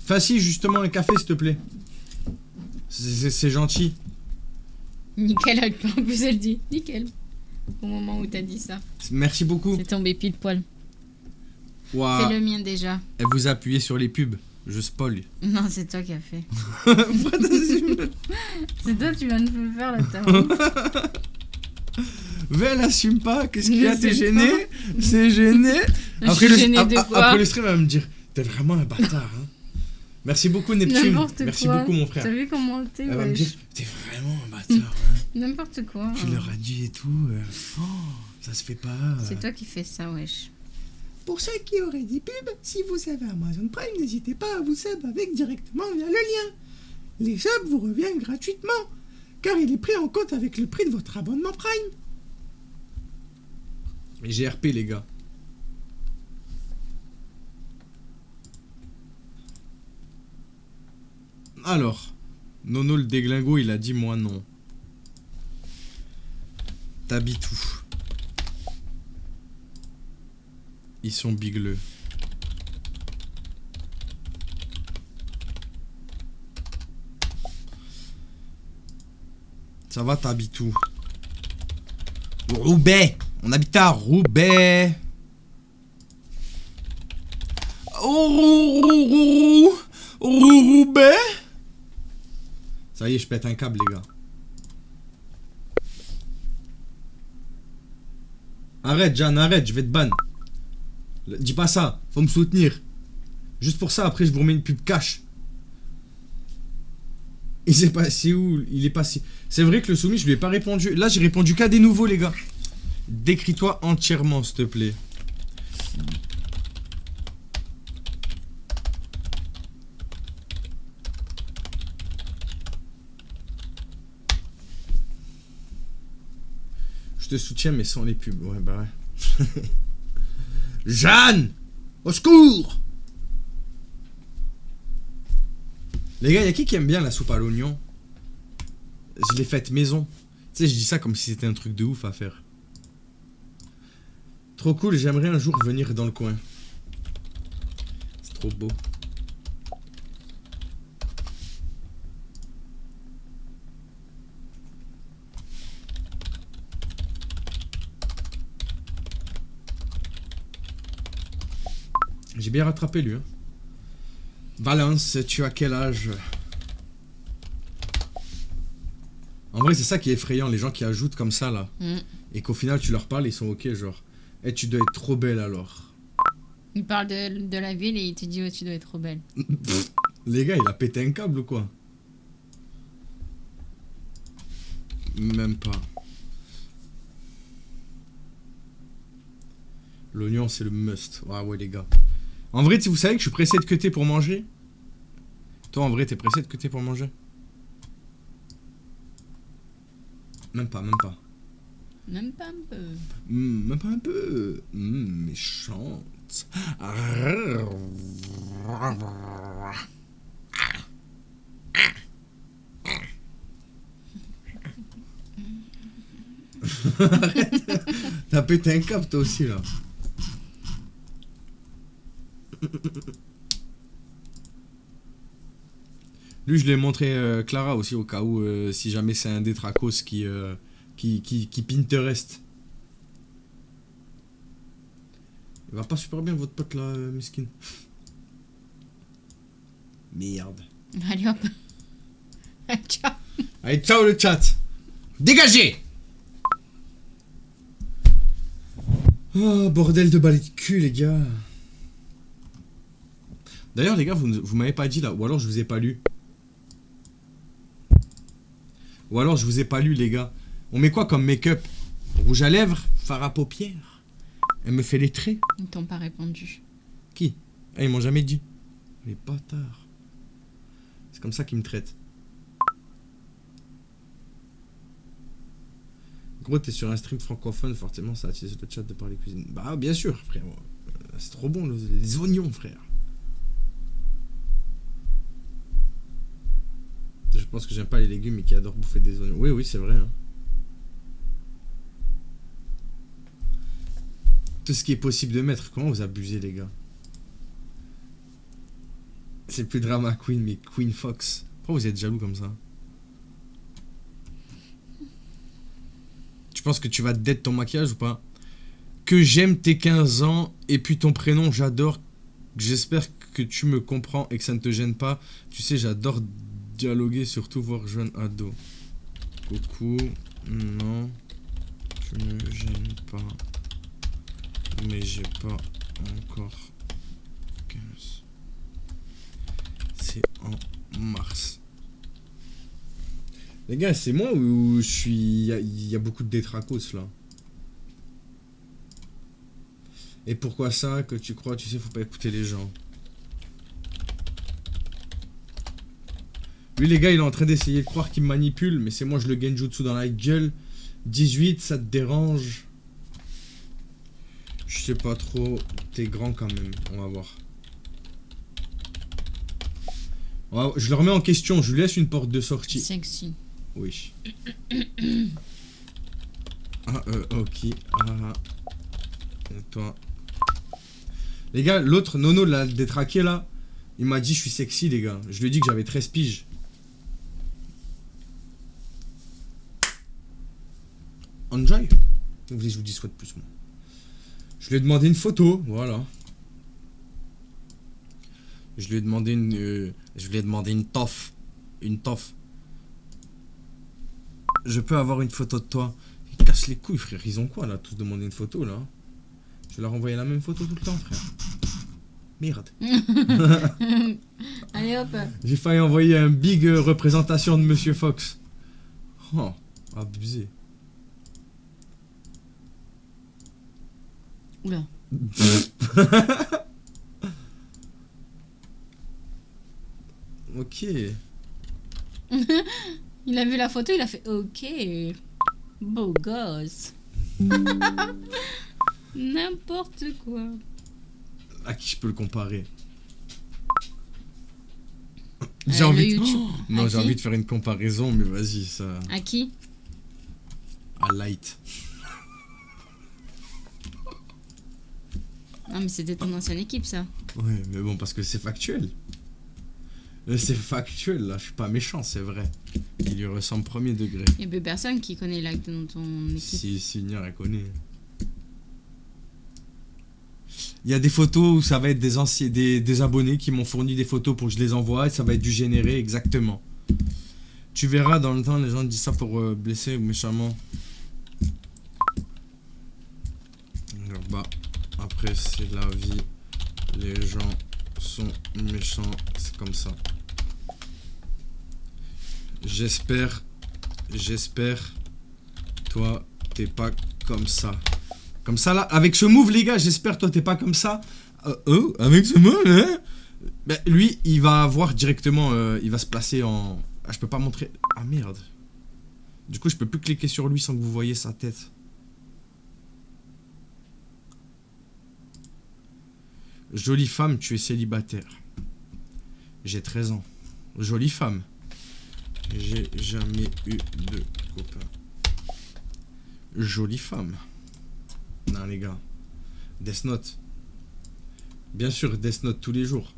Fais si, justement, un café, s'il te plaît. C'est gentil. Nickel, en plus elle dit nickel. Au moment où t'as dit ça. Merci beaucoup. C'est tombé pile poil. Wow. C'est le mien déjà. Elle vous a appuyé sur les pubs. Je spoil. Non, c'est toi qui as fait. C'est toi, tu viens de me faire la ta. Mais elle assume pas. Qu'est-ce qu'il y a? T'es gêné? C'est gêné. Après le stream, elle va me dire t'es vraiment un bâtard. Hein. Merci beaucoup, Neptune. Merci beaucoup, mon frère. T'as vu comment t'es? Elle va me dire t'es vraiment un bâtard. Hein. N'importe quoi. Tu leur as dit et tout. Oh, ça se fait pas. C'est toi qui fais ça, wesh. Pour ceux qui auraient des pubs, si vous avez Amazon Prime, n'hésitez pas à vous sub avec directement via le lien. Les subs vous reviennent gratuitement, car il est pris en compte avec le prix de votre abonnement Prime. Mais j'ai RP, les gars. Alors, Nono le déglingo, il a dit moi non. T'habites où? Ils sont bigleux. Ça va, t'habites où? Roubaix. On habite à Roubaix. Roubaix. Ça y est, je pète un câble, les gars. Arrête, Jeanne, arrête, je vais te ban. Dis pas ça, faut me soutenir. Juste pour ça, après, je vous remets une pub cash. Il s'est passé où? Il est passé. C'est vrai que le soumis, je lui ai pas répondu. Là, j'ai répondu qu'à des nouveaux, les gars. Décris-toi entièrement, s'il te plaît. Je te soutiens, mais sans les pubs. Ouais, bah ouais. Jeanne! Au secours! Les gars, y'a qui aime bien la soupe à l'oignon? Je l'ai faite maison. Tu sais, je dis ça comme si c'était un truc de ouf à faire. Trop cool, j'aimerais un jour venir dans le coin. C'est trop beau. J'ai bien rattrapé lui. Hein. Valence, tu as quel âge? En vrai, c'est ça qui est effrayant, les gens qui ajoutent comme ça là. Et qu'au final, tu leur parles, ils sont ok, genre. Eh, tu dois être trop belle alors. Il parle de la ville et il te dit, oh, tu dois être trop belle. Les gars, il a pété un câble ou quoi? Même pas. L'oignon, c'est le must. Ah ouais, les gars. En vrai, vous savez que je suis pressé de cutter pour manger? Toi, en vrai, t'es pressé de cutter pour manger? Même pas, même pas. Même pas un peu. Même pas un peu. Méchante. Arrête. T'as pété un câble toi aussi là. Lui je lui ai montré Clara aussi au cas où si jamais c'est un des tracos qui Pinterest. Il va pas super bien votre pote là, miskin. Merde. Allez hop. Ciao. Allez, ciao le chat. Dégagez. Oh, bordel de balai de cul, les gars. D'ailleurs, les gars, vous m'avez pas dit là, ou alors je vous ai pas lu. Ou alors je vous ai pas lu, les gars. On met quoi comme make-up? Rouge à lèvres, fard à paupières. Elle me fait les traits. Ils t'ont pas répondu. Qui? Ah, ils m'ont jamais dit. Les bâtards. C'est comme ça qu'ils me traitent. Gros, t'es sur un stream francophone, forcément ça attise le chat de parler cuisine. Bah, bien sûr, frère. C'est trop bon, les oignons, frère. Je pense que j'aime pas les légumes et qui adore bouffer des oignons. Oui, oui, c'est vrai. Hein. Tout ce qui est possible de mettre. Comment vous abusez, les gars? C'est plus Drama Queen, mais Queen Fox. Pourquoi vous êtes jaloux comme ça? Tu penses que tu vas te dead ton maquillage ou pas? Que j'aime tes 15 ans et puis ton prénom, j'adore. J'espère que tu me comprends et que ça ne te gêne pas. Tu sais, j'adore dialoguer, surtout voir jeune ado. Coucou, non, tu me gênes pas. Mais j'ai pas encore 15. C'est en mars. Les gars, c'est moi ou je suis... Il y a beaucoup de détracos là. Et pourquoi ça que tu crois? Tu sais, faut pas écouter les gens. Lui, les gars, il est en train d'essayer de croire qu'il me manipule, mais c'est moi, je le genjutsu dans la gueule. 18, ça te dérange? Je sais pas trop. T'es grand quand même. On va voir. Je le remets en question. Je lui laisse une porte de sortie. Sexy. Oui. Ah, ok. Ah. Et toi. Les gars, l'autre, Nono, là, détraqué là, il m'a dit je suis sexy, les gars. Je lui ai dit que j'avais 13 piges. Enjoy. Vous voulez que je vous dise quoi de plus, moi? Je lui ai demandé une photo, voilà. Je lui ai demandé une toffe. Une toffe. Je peux avoir une photo de toi. Ils cassent les couilles, frère. Ils ont quoi, là? Tous demandé une photo, là. Je vais leur envoyer la même photo tout le temps, frère. Merde. Allez hop. J'ai failli envoyer un big représentation de Monsieur Fox. Oh, abusé. Oula. Ok. Il a vu la photo, il a fait ok. Beau gosse. N'importe quoi. À qui je peux le comparer? Le J'ai envie de... YouTube. Oh non, À j'ai qui envie de faire une comparaison, mais vas-y, ça... À qui? À Light. Non mais c'était ton ancienne équipe ça. Ouais, mais bon, parce que c'est factuel. C'est factuel, là. Je suis pas méchant, c'est vrai. Il lui ressemble premier degré. Il y a personne qui connaît l'acte dans ton équipe. Si Signor, elle connaît. Il y a des photos où ça va être des anciens, des abonnés qui m'ont fourni des photos pour que je les envoie et ça va être du généré exactement. Tu verras dans le temps, les gens disent ça pour blesser méchamment. Alors bah, après c'est la vie, les gens sont méchants, c'est comme ça. J'espère, toi t'es pas comme ça. Comme ça là, avec ce move les gars, j'espère toi t'es pas comme ça. Avec ce move hein. Ben, lui il va voir directement, il va se placer en... Ah je peux pas montrer... Ah merde. Du coup je peux plus cliquer sur lui sans que vous voyez sa tête. Jolie femme, tu es célibataire. J'ai 13 ans. Jolie femme. J'ai jamais eu de copain. Jolie femme. Non les gars, Death Note. Bien sûr, Death Note tous les jours.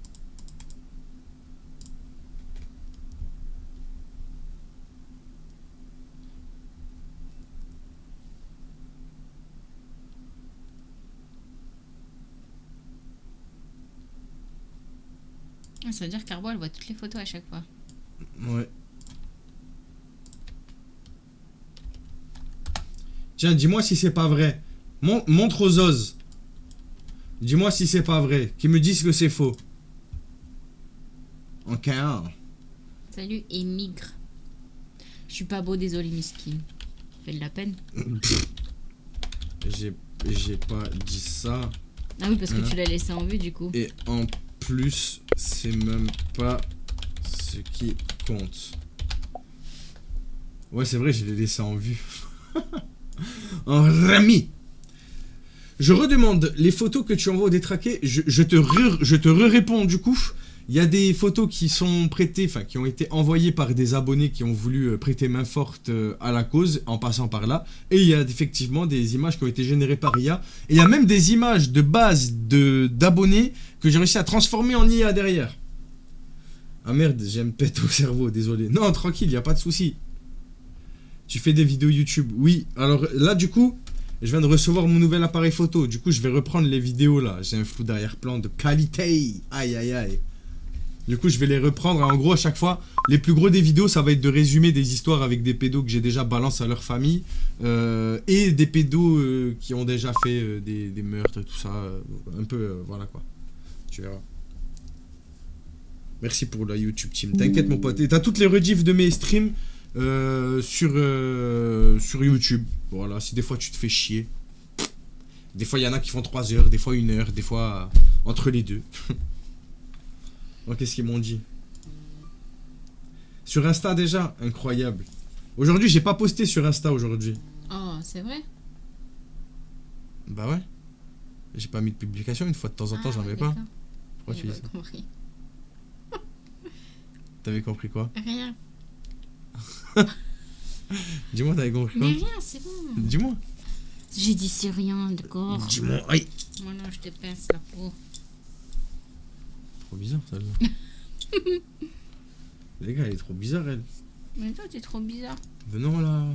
Ça veut dire qu'Arbo elle voit toutes les photos à chaque fois. Ouais. Tiens, dis-moi si c'est pas vrai. Montre aux os. Dis-moi si c'est pas vrai. Qu'ils me disent que c'est faux. Ok. Salut émigre. Je suis pas beau, désolé miskin. Fait de la peine. J'ai pas dit ça. Ah oui parce que tu l'as laissé en vue du coup. Et en plus, c'est même pas ce qui compte. Ouais, c'est vrai, je l'ai laissé en vue. En rami. Je redemande les photos que tu envoies au détraqué. Je te réponds du coup. Il y a des photos qui sont prêtées, enfin qui ont été envoyées par des abonnés qui ont voulu prêter main forte à la cause en passant par là. Et il y a effectivement des images qui ont été générées par IA. Et il y a même des images de base d'abonnés que j'ai réussi à transformer en IA derrière. Ah merde, j'ai me pète au cerveau, désolé. Non, tranquille, il n'y a pas de souci. Tu fais des vidéos YouTube. Oui, alors là du coup... Je viens de recevoir mon nouvel appareil photo. Du coup, je vais reprendre les vidéos là. J'ai un flou d'arrière-plan de qualité. Aïe, aïe, aïe. Du coup, je vais les reprendre. En gros, à chaque fois, les plus gros des vidéos, ça va être de résumer des histoires avec des pédos que j'ai déjà balancé à leur famille. Et des pédos qui ont déjà fait des meurtres, tout ça. Un peu, voilà quoi. Tu verras. Merci pour la YouTube team. T'inquiète, mon pote. Et t'as toutes les rediffs de mes streams sur YouTube. Voilà, si des fois tu te fais chier. Des fois il y en a qui font 3 heures, des fois 1 heure, des fois entre les deux. Oh, qu'est-ce qu'ils m'ont dit? Sur Insta déjà, incroyable. Aujourd'hui j'ai pas posté sur Insta aujourd'hui. Oh, c'est vrai? Bah ouais. J'ai pas mis de publication, une fois de temps en temps j'en mets pas. Pourquoi tu dis ça? Compris. T'avais compris quoi? Rien. Dis-moi, t'avais compris quoi? Mais rien, c'est bon. Dis-moi. J'ai dit c'est rien, d'accord. Dis-moi, aïe. Voilà, je te pince la peau. Trop bizarre celle-là. Les gars, elle est trop bizarre elle. Mais toi, t'es trop bizarre. Venons là.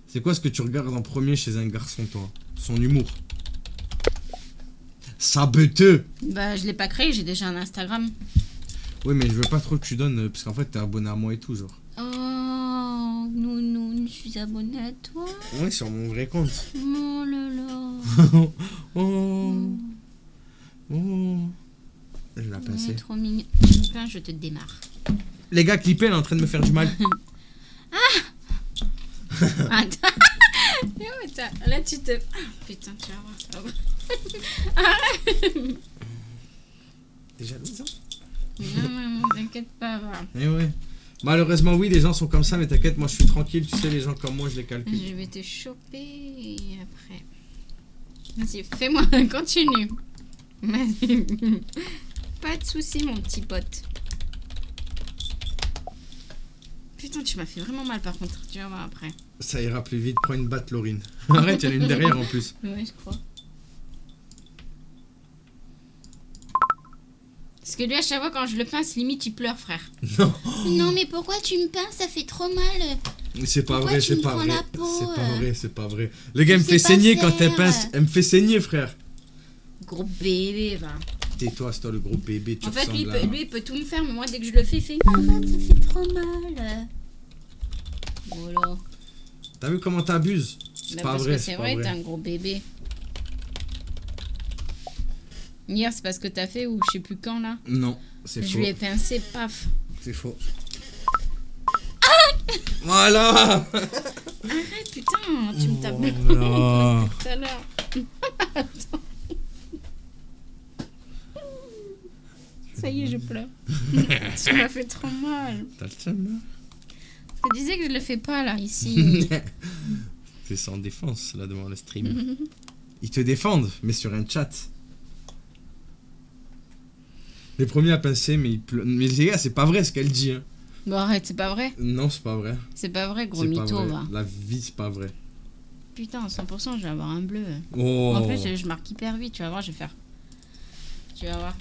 C'est quoi ce que tu regardes en premier chez un garçon, toi? Son humour. Sabeteux. Bah, je l'ai pas créé, j'ai déjà un Instagram. Oui, mais je veux pas trop que tu donnes, parce qu'en fait, t'es abonné à moi et tout, genre. Oh, non, je suis abonnée à toi. Ouais, sur mon vrai compte. Oh là là. Oh. Oh. Je l'ai Ouais, passé. trop mignon. Enfin, je te démarre. Les gars, clippez, elle est en train de me faire du mal. Attends. Là, tu te... Putain, tu vas voir ça. Arrête. T'es jalouse, hein? Non, t'inquiète pas, va. Eh ouais. Malheureusement, oui, les gens sont comme ça, mais t'inquiète, moi je suis tranquille. Tu sais, les gens comme moi, je les calcule. Je vais te choper après. Vas-y, fais-moi, continue. Vas-y. Pas de soucis, mon petit pote. Putain, tu m'as fait vraiment mal par contre. Tu vas voir après. Ça ira plus vite. Prends une batte, Laurine. Arrête, il y en a une derrière en plus. Ouais, je crois. Parce que lui, à chaque fois quand je le pince, limite, il pleure, frère. Non. Non, mais pourquoi tu me pinces? Ça fait trop mal. C'est pas Pourquoi vrai, tu c'est me pas prends vrai. la peau, C'est pas vrai, c'est pas vrai. Le gars, il me sais fait pas saigner quand elle faire. pince. Elle me fait saigner, frère. Gros bébé, va. Tais-toi, c'est toi le gros bébé. Tu En fait, lui, ressembles à... il peut tout me faire, mais moi, dès que je le fais, il fait. Arrête, ça fait trop mal. Voilà. T'as vu comment t'abuses? C'est Bah, pas parce vrai, que c'est c'est pas vrai, t'es vrai. un gros bébé. Hier, c'est parce que t'as fait ou je sais plus quand là. Non, c'est Je faux. lui ai pincé, paf. C'est faux. Voilà. Arrête, putain, tu me tapes Voilà. tout à l'heure. Attends. Ça y est, je pleure. Tu m'as fait trop mal. T'as le seum, là? Je te disais que je le fais pas là, ici. T'es sans défense, là, devant le stream. Ils te défendent, mais sur un chat. Les premiers à pincer, mais ils pleurent. Mais les gars, c'est pas vrai ce qu'elle dit, hein. Bon, arrête, c'est pas vrai. Non, c'est pas vrai. C'est pas vrai, gros C'est pas mytho, vrai. va. La vie, c'est pas vrai. Putain, 100%, je vais avoir un bleu. Oh. En plus, je marque hyper vite, tu vas voir, je vais faire. Tu vas voir.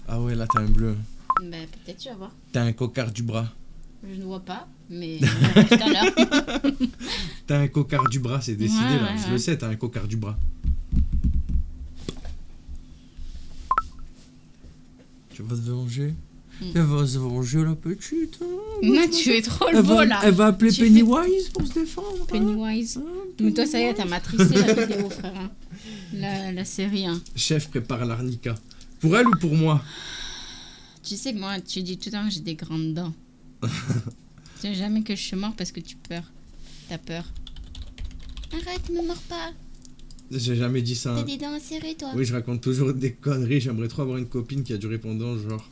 Ah ouais, là, t'as un bleu. Bah, peut-être, tu vas voir. T'as un cocard du bras. Je ne vois pas, mais on verra tout à l'heure. T'as un cocard du bras, c'est décidé, Ouais, là. ouais, Je ouais. le sais, t'as un cocard du bras. Tu vas te venger? Elle va se venger, la petite. Hein. Non, tu es trop le beau, là. Elle va appeler Tu Pennywise pour se défendre. hein. Pennywise. Hein, Mais toi, ça y est, t'as matricé la vidéo, frère. Hein. La série, hein. Chef prépare l'arnica. Pour elle ou pour moi? Tu sais que moi, tu dis tout le temps que j'ai des grandes dents. Tu sais jamais que je suis morte parce que tu peur. T'as peur. Arrête, me mords pas. J'ai jamais dit ça. T'as hein. des dents serrées, toi. Oui, je raconte toujours des conneries. J'aimerais trop avoir une copine qui a du répondant, genre.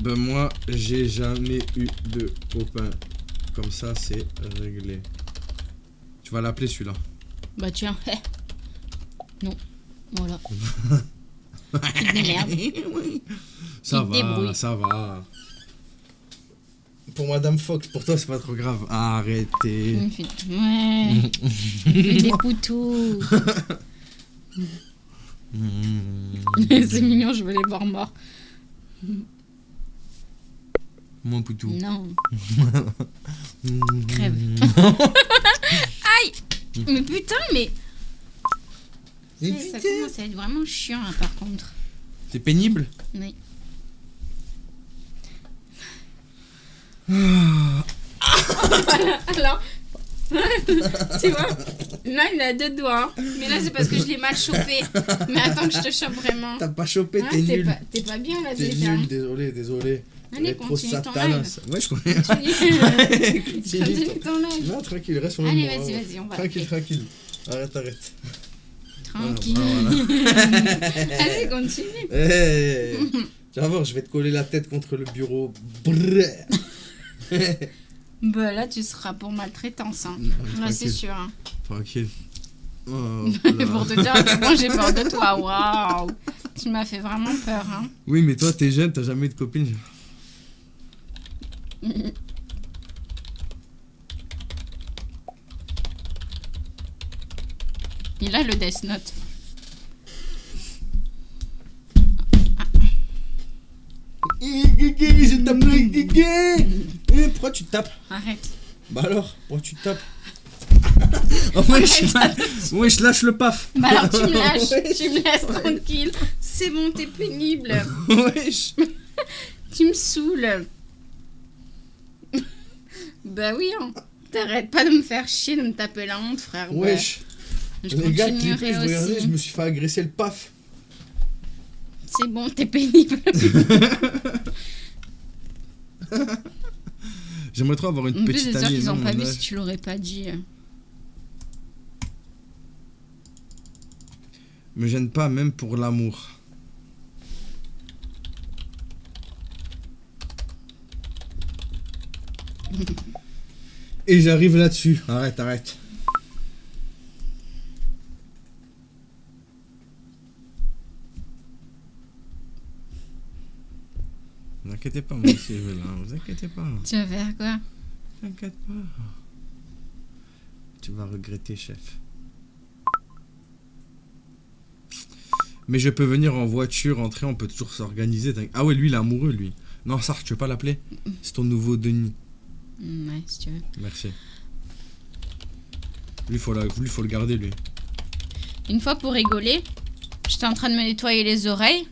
Ben moi, j'ai jamais eu de copain. Comme ça, c'est réglé. Tu vas l'appeler celui-là. Bah tiens, non. Voilà. Tu te démerdes. Ça Il te va, débrouille. ça va. Pour Madame Fox, pour toi, c'est pas trop grave. Arrêtez. Ouais. Fais des poutous. C'est mignon, je veux les voir morts. Mon poutou. Non. Crève. Aïe. Mais putain, mais... Ça commence à être vraiment chiant, hein, par contre. C'est pénible. Oui. Alors, tu vois, là il a deux doigts, hein. Mais là c'est parce que je l'ai mal chopé. Mais attends que je te chope vraiment. T'as pas chopé, Ah, t'es nul. T'es pas bien là T'es déjà. nul, désolé, désolé. Allez, Trop continue ton satanas. live. Ouais, je connais. Continue Continue. ton live. Non, tranquille, reste sur le Allez, moment. vas-y, on va. Tranquille, Ok. tranquille. Arrête. Tranquille. Voilà. Allez, continue. Hey. Tu vas voir, je vais te coller la tête contre le bureau. Brrr. Bah là tu seras pour maltraitance. Hein. Là c'est Tranquille. sûr. Hein. Tranquille. Oh, Pour te dire à quel point j'ai peur de toi. Waouh. Tu m'as fait vraiment peur. Hein. Oui, mais toi, t'es jeune, t'as jamais eu de copine. Il a le Death Note. Je tape le Pourquoi tu tapes? Arrête. Bah alors, pourquoi tu tapes? Oh, wesh, lâche le paf. Bah alors tu me lâches, Wesh. tu me laisses tranquille. C'est bon, t'es pénible. Wesh. Tu me saoules. Bah oui, hein. T'arrêtes pas de me faire chier, de me taper la honte, frère. Wesh. Bah, je Les gars, continuerai clippés, je regardais, aussi. je me suis fait agresser le paf. C'est bon, t'es pénible. J'aimerais trop avoir une En plus, petite c'est sûr amie. qu'ils non, ont pas mon vu âge. si tu l'aurais pas dit. Me gêne pas, même pour l'amour. Et j'arrive là-dessus. Arrête. Ne vous inquiétez pas, moi aussi je vais là. Vous inquiétez pas. Tu vas faire quoi? T'inquiète pas. Tu vas regretter, chef. Mais je peux venir en voiture, entrer, on peut toujours s'organiser. Ah ouais, lui, il est amoureux, lui. Non, ça, tu veux pas l'appeler? C'est ton nouveau Denis. Ouais, si tu veux. Merci. Lui, faut le garder, lui. Une fois pour rigoler, j'étais en train de me nettoyer les oreilles.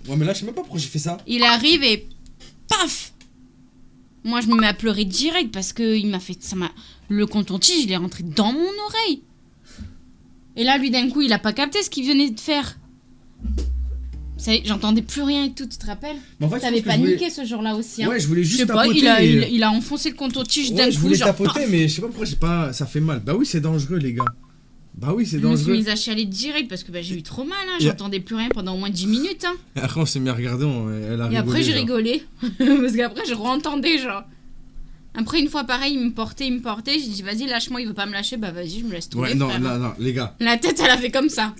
Ouais, mais là, je sais même pas pourquoi j'ai fait ça. Il arrive et paf! Moi, je me mets à pleurer direct parce que il m'a fait le coton-tige, il est rentré dans mon oreille. Et là, lui, d'un coup, il a pas capté ce qu'il venait de faire. Ça y est, j'entendais plus rien et tout, tu te rappelles? Mais en fait, T'avais je pense que je paniqué ce jour-là aussi. Hein. Ouais, je voulais Je juste sais pas, tapoter. il a enfoncé le coton-tige d'un Ouais, coup. je voulais genre, tapoter, paf. mais je sais pas pourquoi j'ai pas. Ça fait mal. Bah oui, c'est dangereux, les gars. Bah oui, c'est Je me suis dangereux. mise à chialer direct parce que bah, j'ai eu trop mal. Hein. Et- J'entendais plus rien pendant au moins 10 minutes. Hein. Et après, on s'est mis à regarder, elle a rigolé. Et après, j'ai genre. rigolé. Parce qu'après, je re-entendais, genre. Après, une fois, pareil, il me portait. J'ai dit, vas-y, lâche-moi, il veut pas me lâcher. Bah, vas-y, je me laisse tomber. Ouais, non, frère. non, les gars. La tête, elle a fait comme ça.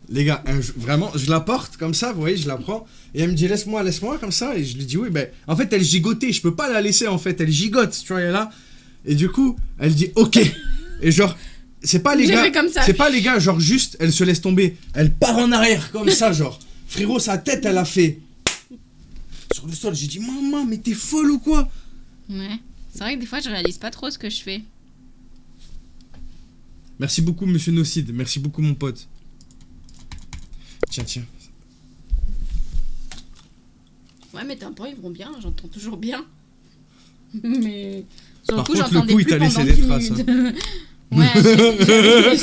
Les gars, vraiment, je la porte comme ça, vous voyez, je la prends. Et elle me dit, laisse-moi, comme ça. Et je lui dis, oui, ben, en fait, elle gigotait. Je peux pas la laisser, en fait. Elle gigote, tu vois, elle est là. Et du coup, elle dit, ok. Et genre, c'est pas les J'ai gars. fait comme ça. C'est pas les gars, genre, juste, elle se laisse tomber. Elle part en arrière, comme ça, genre. Frérot, sa tête, elle a fait. Sur le sol, j'ai dit, maman, mais t'es folle ou quoi? Ouais. C'est vrai que des fois, je réalise pas trop ce que je fais. Merci beaucoup, monsieur Nocide. Merci beaucoup, mon pote. Tiens. Ouais, mais tympans, ils vont bien. J'entends toujours bien. Mais. Sur Par le coup, contre, le j'entendais coup, il plus t'a laissé pendant des 10 traces, minutes. Ouais,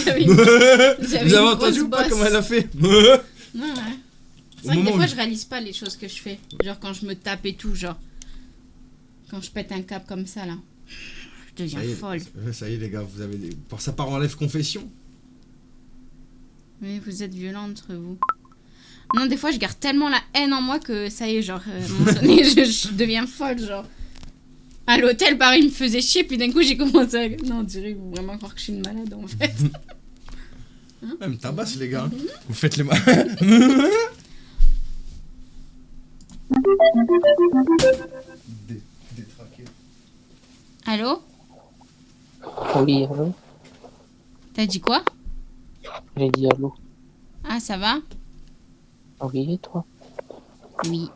j'avais une Vous grosse avez entendu ou pas bosse. comment elle a fait? Ouais, ouais. C'est Au vrai que des moment fois, où- je réalise pas les choses que je fais. Genre quand je me tape et tout, genre. Quand je pète un cap comme ça, là. Je deviens Ça y est, folle. ça y est, les gars, vous avez pour ça part en live confession. Oui, vous êtes violents entre vous. Non, des fois, je garde tellement la haine en moi que ça y est, genre, à un moment donné, je deviens folle, genre. À l'hôtel, pareil, il me faisait chier, puis d'un coup, j'ai commencé à... Non, on dirait que vous vraiment croire que je suis une malade, en fait. Elle me tabasse, les gars. Vous faites les mal. Détraqué. Allô? Oui, allô? T'as dit quoi? J'ai dit allô. Ah, ça va? Oui, et toi? Oui.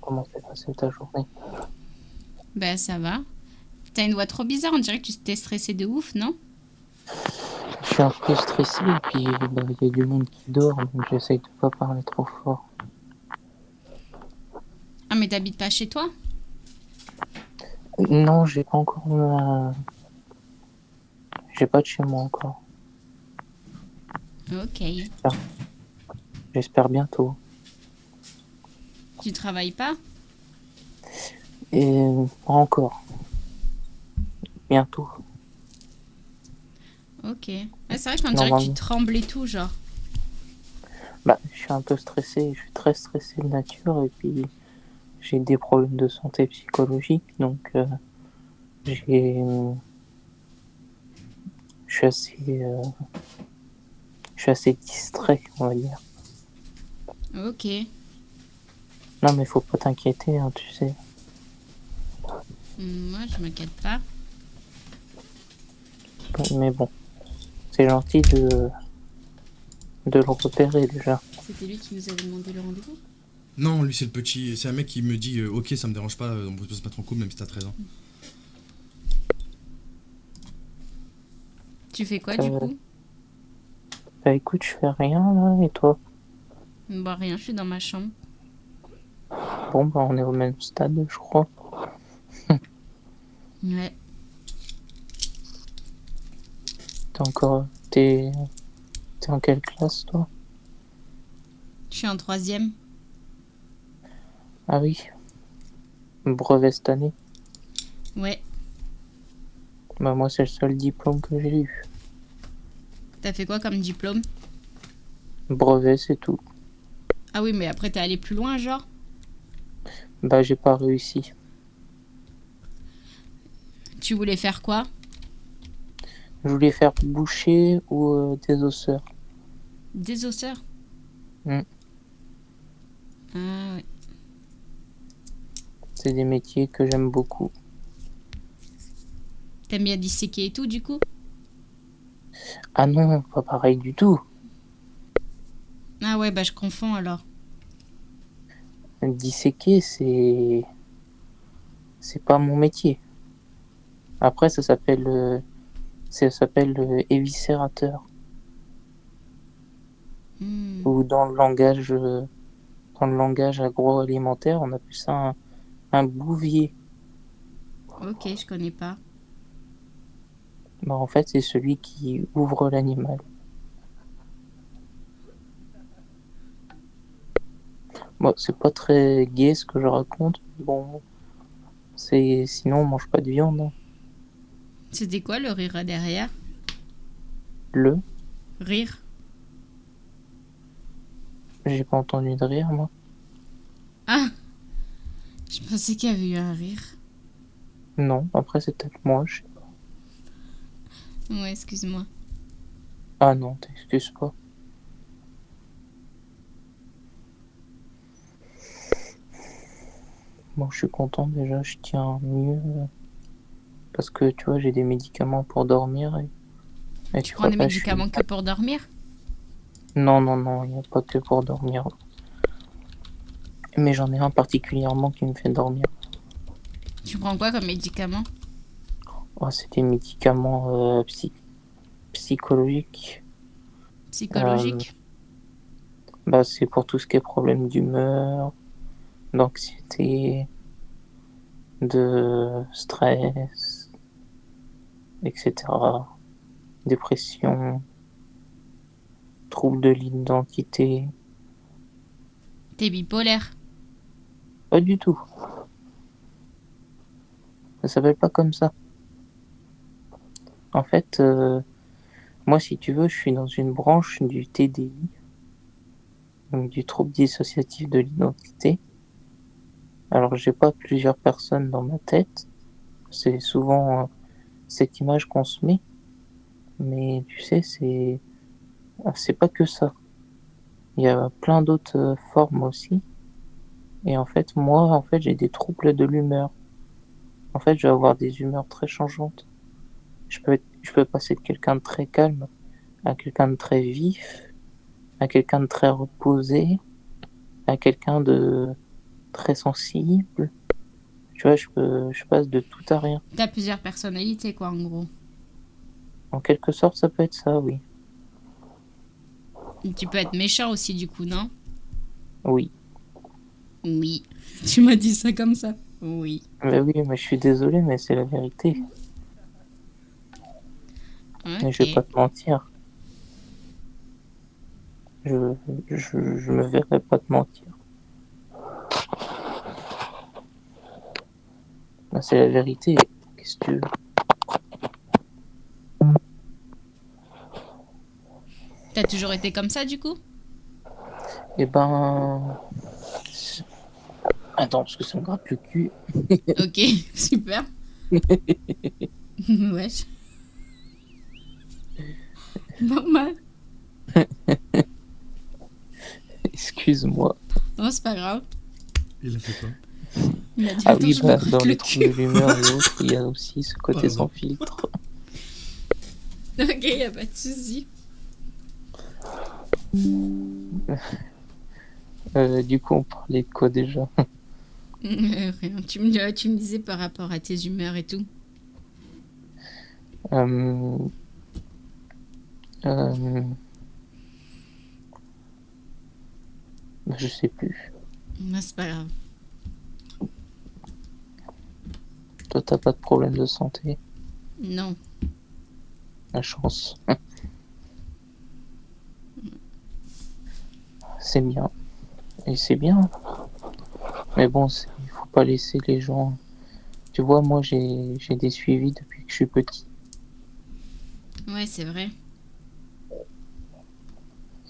Comment s'est passée ta journée? Ben, ça va. T'as une voix trop bizarre, on dirait que tu t'es stressé de ouf, non? Je suis un peu stressé et puis bah, il y a du monde qui dort, donc j'essaye de pas parler trop fort. Ah, mais t'habites pas chez toi? Non, j'ai pas encore J'ai pas de chez moi encore. Ok. J'espère bientôt. Tu travailles pas? Et pas encore. Bientôt. Ok. Ah, c'est vrai qu'on dirait que tu Normalement. trembles et tout, genre. Bah, je suis un peu stressé, je suis très stressé de nature et puis j'ai des problèmes de santé psychologique, donc j'ai... Je suis assez distrait, on va dire. Ok. Non mais faut pas t'inquiéter, hein, tu sais. Moi, je m'inquiète pas. Mais bon, c'est gentil de le repérer déjà. C'était lui qui nous avait demandé le rendez-vous? Non, lui, c'est le petit. C'est un mec qui me dit ok, ça me dérange pas, on peut se mettre en couple même si t'as 13 ans. Tu fais quoi du coup? Bah écoute, je fais rien là, et toi? Bah rien, je suis dans ma chambre. Bon, bah on est au même stade, je crois. Ouais. T'es encore. T'es en quelle classe, toi? Je suis en 3e. Ah oui, brevet cette année. Ouais. Bah moi, c'est le seul diplôme que j'ai eu. T'as fait quoi comme diplôme? Brevet, c'est tout. Ah oui, mais après t'es allé plus loin, genre? Bah j'ai pas réussi. Tu voulais faire quoi? Je voulais faire boucher ou désosseur. Désosseur? Mm. Ah ouais. C'est des métiers que j'aime beaucoup. T'aimes bien disséquer et tout, du coup? Ah non, pas pareil du tout. Ah ouais, bah je confonds alors. Disséquer, c'est pas mon métier. Après, ça s'appelle éviscérateur. Hmm. Ou dans le langage agroalimentaire, on appelle ça un bouvier. Ok, je connais pas. Bah, en fait, c'est celui qui ouvre l'animal. Bon, c'est pas très gai ce que je raconte. Bon, sinon on mange pas de viande, hein. C'était quoi le rire derrière? Le, Rire? j'ai pas entendu de rire, moi. Ah! Je pensais qu'il y avait eu un rire. Non, après c'est peut-être moi. Ouais, excuse-moi. Ah non, t'excuses pas. Bon, je suis content déjà, je tiens mieux. Parce que tu vois, j'ai des médicaments pour dormir et Tu tu prends vois, des là, je suis. médicaments que pour dormir? Non, non, non, il n'y a pas que pour dormir. Mais j'en ai un particulièrement qui me fait dormir. Tu prends quoi comme médicament? Oh, c'est des médicaments psychologiques. Euh, Psychologique? Bah, c'est pour tout ce qui est problème d'humeur, d'anxiété, de stress, etc. Dépression, troubles de l'identité. T'es bipolaire? Pas du tout. Ça s'appelle pas comme ça. En fait, moi, si tu veux, je suis dans une branche du TDI, donc du trouble dissociatif de l'identité. Alors, j'ai pas plusieurs personnes dans ma tête. C'est souvent cette image qu'on se met. Mais tu sais, c'est pas que ça. Il y a plein d'autres formes aussi. Et en fait, moi, j'ai des troubles de l'humeur. En fait, je vais avoir des humeurs très changeantes. Je peux passer de quelqu'un de très calme à quelqu'un de très vif, à quelqu'un de très reposé, à quelqu'un de très sensible. Tu vois, je passe de tout à rien. T'as plusieurs personnalités, quoi, en gros. En quelque sorte, ça peut être ça, oui. Tu peux être méchant aussi, du coup, non? Oui. Oui. Tu m'as dit ça comme ça. Oui. Mais oui, mais je suis désolé, mais c'est la vérité. Et je vais pas Ok. te mentir. Je, je me verrai pas te mentir. Ben, c'est la vérité. Qu'est-ce que tu veux? T'as toujours été comme ça, du coup? Eh ben. Attends, parce que ça me gratte le cul. Ok, super. Wesh. Normal. Excuse-moi. Non, c'est pas grave. Il a fait quoi? Il a dit, Ah attends, oui, je me bah, gratte dans le les troubles de cul. l'humeur et autres, il y a aussi ce côté sans Pardon. filtre. Ok, y a pas de souci. Du coup, on parlait de quoi déjà? Rien. Tu me disais par rapport à tes humeurs et tout. Euh, Euh, je sais plus. Mais c'est pas grave. Toi, t'as pas de problème de santé. Non. La chance. C'est bien. Et c'est bien. Mais bon, il faut pas laisser les gens. Tu vois, moi, j'ai des suivis depuis que je suis petit. Ouais, c'est vrai.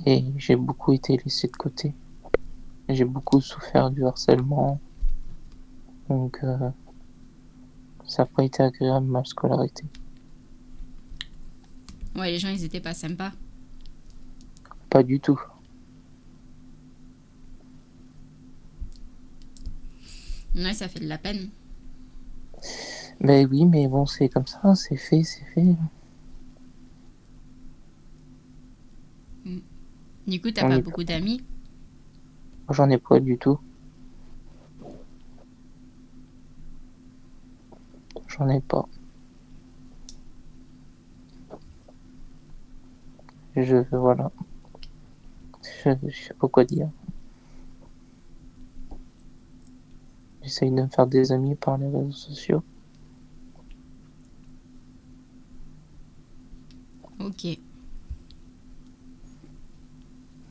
Et j'ai beaucoup été laissé de côté. J'ai beaucoup souffert du harcèlement. Donc, ça n'a pas été agréable ma scolarité. Ouais, les gens, ils étaient pas sympas. Pas du tout. Ouais, ça fait de la peine. Mais oui, mais bon, c'est comme ça, c'est fait, c'est fait. Du coup, t'as On pas y- beaucoup d'amis. J'en ai pas du tout. J'en ai pas. Voilà. Je sais pas quoi dire. J'essaye de me faire des amis par les réseaux sociaux. Ok.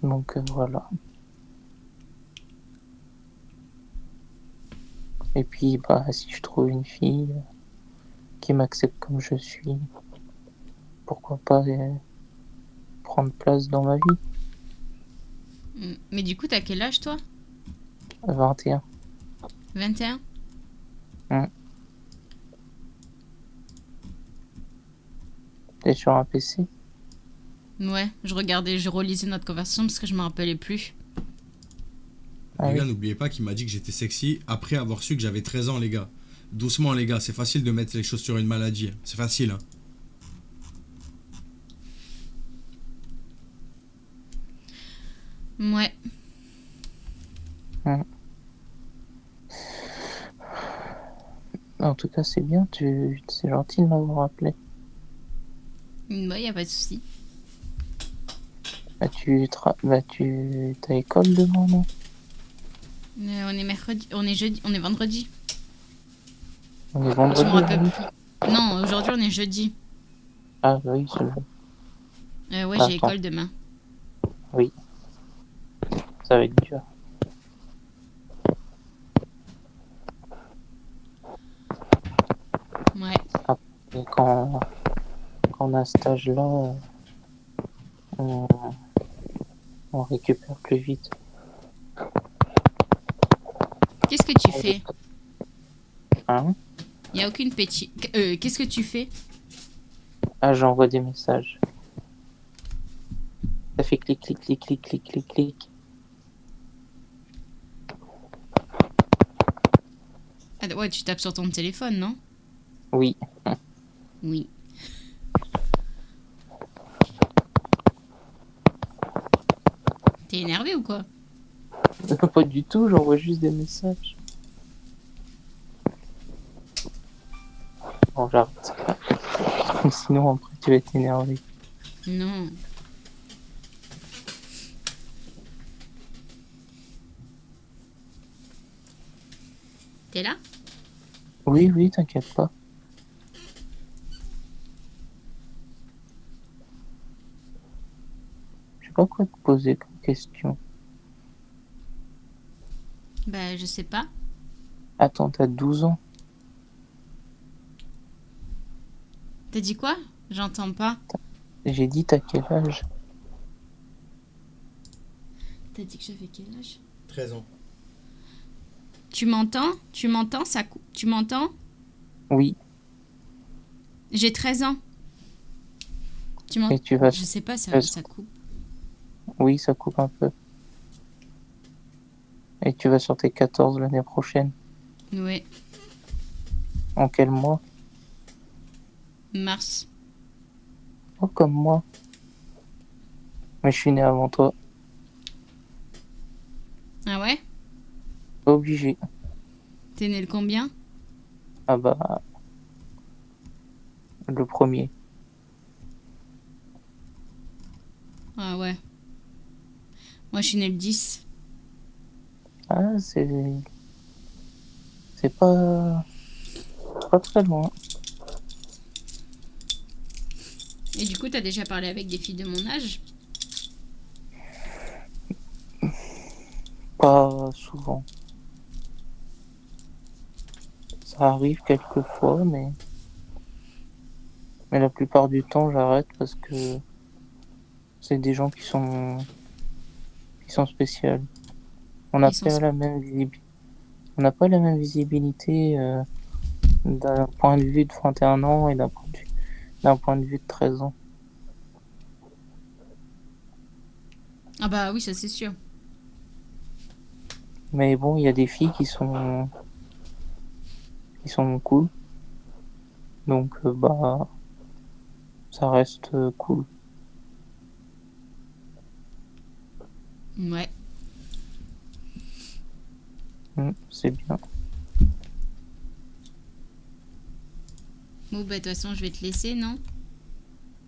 Donc, voilà. Et puis, bah, si je trouve une fille qui m'accepte comme je suis, pourquoi pas prendre place dans ma vie. Mais du coup, t'as quel âge, toi? 21. 21? Hein. T'es sur un PC? Ouais, je relisais notre conversation parce que je me rappelais plus. Ah Les gars, oui. n'oubliez pas qu'il m'a dit que j'étais sexy après avoir su que j'avais 13 ans, les gars. Doucement, les gars, c'est facile de mettre les choses sur une maladie. C'est facile, hein. Ouais. Hein. En tout cas, c'est bien. C'est gentil de m'avoir appelé. Ouais, y a pas de souci. Bah, t'as école demain, non? On est mercredi, on est jeudi, on est vendredi. On est Je vendredi me rappelle aujourd'hui. plus. Non, aujourd'hui on est jeudi. Ah oui, c'est vrai. Ouais, j'ai Attends, école demain. oui, ça va être dur. Ouais. Et quand on a cet âge-là, on, on récupère plus vite. Qu'est-ce que tu fais? Hein? Y a aucune petite. Qu'est-ce que tu fais? Ah, j'envoie des messages. Ça fait clic, clic, clic, clic, clic, clic, clic. Ah ouais, tu tapes sur ton téléphone, non? Oui. Oui. T'es énervé ou quoi? Pas du tout, j'envoie juste des messages. Bon, j'arrête. Sinon, après, tu vas être énervé. Non. T'es là? Oui, oui, t'inquiète pas. Je sais pas quoi te poser comme question. Bah, je sais pas. Attends, t'as 12 ans. T'as dit quoi? J'entends pas. J'ai dit t'as quel âge? T'as dit que j'avais quel âge? 13 ans. Tu m'entends? Tu m'entends? Ça coupe. Tu m'entends? Oui. J'ai 13 ans. Tu Et m'entends? tu vas... Je sais pas, vas- ça coupe. Oui, ça coupe un peu. Et tu vas sur tes 14 l'année prochaine. Ouais. En quel mois? Mars. Oh, comme moi. Mais je suis né avant toi. Ah ouais? Pas obligé. T'es né le combien? Ah bah... Le premier. Ah ouais. Moi, je suis née le 10. Ah, c'est pas très loin. Et du coup, t'as déjà parlé avec des filles de mon âge? Pas souvent. Ça arrive quelquefois, mais la plupart du temps, j'arrête parce que c'est des gens qui sont spéciaux. On n'a Ils sont... pas la même visibilité. On n'a pas la même visibilité d'un point de vue de 21 ans et d'un point de vue de 13 ans. Ah bah oui, ça c'est sûr. Mais bon, il y a des filles qui sont cool. Donc, bah, ça reste cool. Ouais. C'est bien. Bon, bah de toute façon, je vais te laisser, non?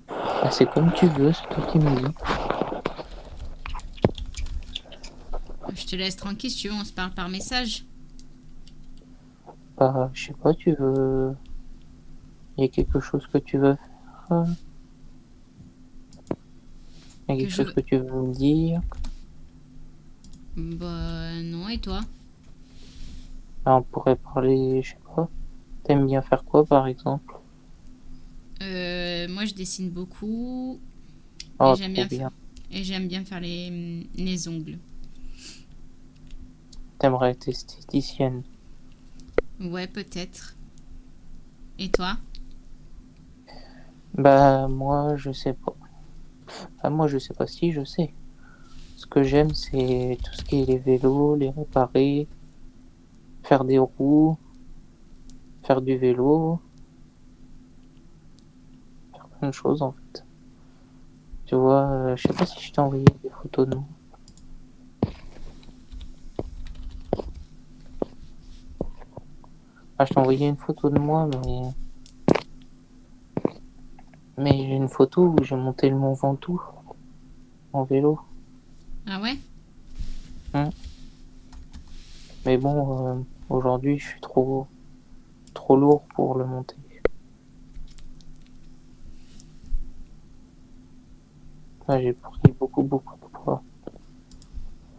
Bah, c'est comme tu veux, c'est toi qui me dis. Je te laisse tranquille, si tu veux, on se parle par message. Bah, je sais pas, tu veux. Il y a quelque chose que tu veux faire? Il y a Que quelque je... chose que tu veux me dire? Bah non, et toi? Bah, on pourrait parler, je sais pas. T'aimes bien faire quoi, par exemple? Moi, je dessine beaucoup et Oh, j'aime trop bien faire... bien. Et j'aime bien faire les ongles. T'aimerais être esthéticienne? Ouais, peut-être. Et toi? Bah, moi, je sais pas. Ah, moi, je sais pas si je sais. Ce que j'aime, c'est tout ce qui est les vélos, les réparer, faire des roues, faire du vélo, plein de choses en fait. Tu vois, je sais pas si je t'ai envoyé des photos de moi. Ah, je t'ai envoyé une photo de moi, mais j'ai une photo où j'ai monté le Mont Ventoux en vélo. Ah ouais? Hein. Mais bon, aujourd'hui, je suis trop lourd pour le monter. Là, j'ai pris beaucoup de poids